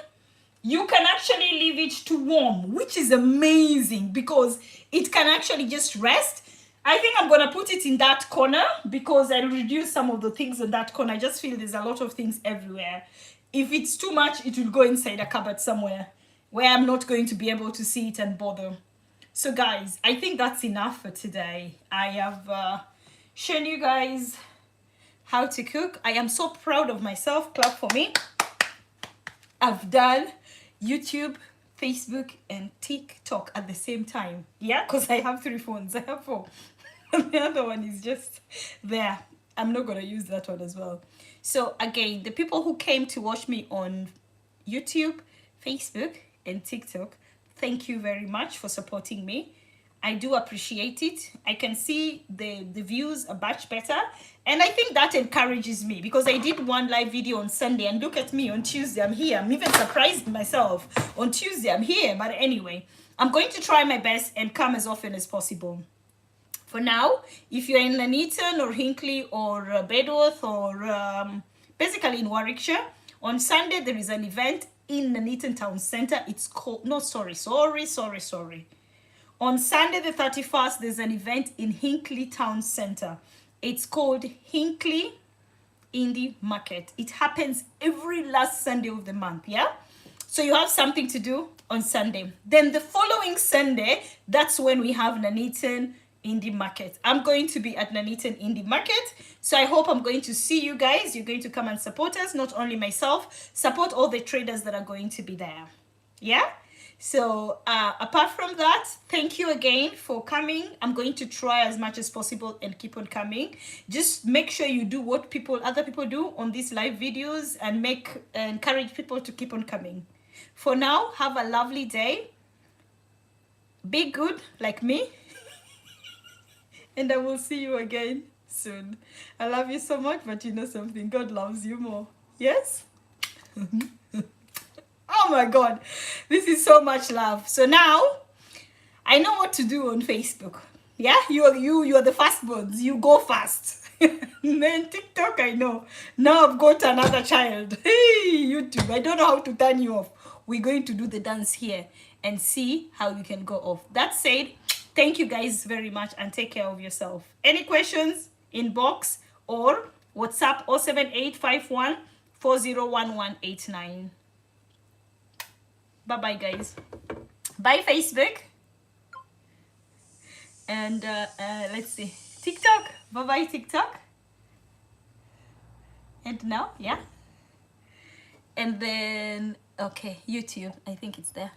you can actually leave it to warm, which is amazing because it can actually just rest. I think I'm gonna put it in that corner because I'll reduce some of the things in that corner. I just feel there's a lot of things everywhere. If it's too much, it will go inside a cupboard somewhere where I'm not going to be able to see it and bother. So guys, I think that's enough for today. I have shown you guys how to cook. I am so proud of myself. Clap for me. I've done YouTube, Facebook, and TikTok at the same time. Yeah, because I have 3 phones. I have 4. And the other one is just there. I'm not going to use that one as well. So again, the people who came to watch me on YouTube, Facebook, and TikTok, thank you very much for supporting me. I do appreciate it. I can see the views are much better. And I think that encourages me because I did one live video on Sunday and look at me on Tuesday. I'm here. I'm even surprised myself. On Tuesday, I'm here. But anyway, I'm going to try my best and come as often as possible. For now, if you're in Nuneaton or Hinckley or Bedworth or basically in Warwickshire, on Sunday there is an event in Nuneaton Town Centre. It's called, no, sorry. On Sunday the 31st, there's an event in Hinckley Town Centre. It's called Hinckley Indie Market. It happens every last Sunday of the month, yeah? So you have something to do on Sunday. Then the following Sunday, that's when we have Nuneaton Indie Market. I'm going to be at Nuneaton Indie Market. So I hope I'm going to see you guys. You're going to come and support us, not only myself, support all the traders that are going to be there. Yeah? So apart from that, thank you again for coming. I'm going to try as much as possible and keep on coming. Just make sure you do what other people do on these live videos and encourage people to keep on coming. For now, have a lovely day. Be good like me. And I will see you again soon. I love you so much, but you know something, God loves you more. Yes? Oh my God, this is so much love. So now I know what to do on Facebook. Yeah, you are the firstborns. You go fast. Then TikTok, I know. Now I've got another child. Hey, YouTube, I don't know how to turn you off. We're going to do the dance here and see how you can go off. That said, thank you guys very much and take care of yourself. Any questions? Inbox or WhatsApp 07851 401189. Bye-bye, guys. Bye, Facebook. And let's see. TikTok. Bye-bye, TikTok. And now, yeah. And then, okay, YouTube. I think it's there.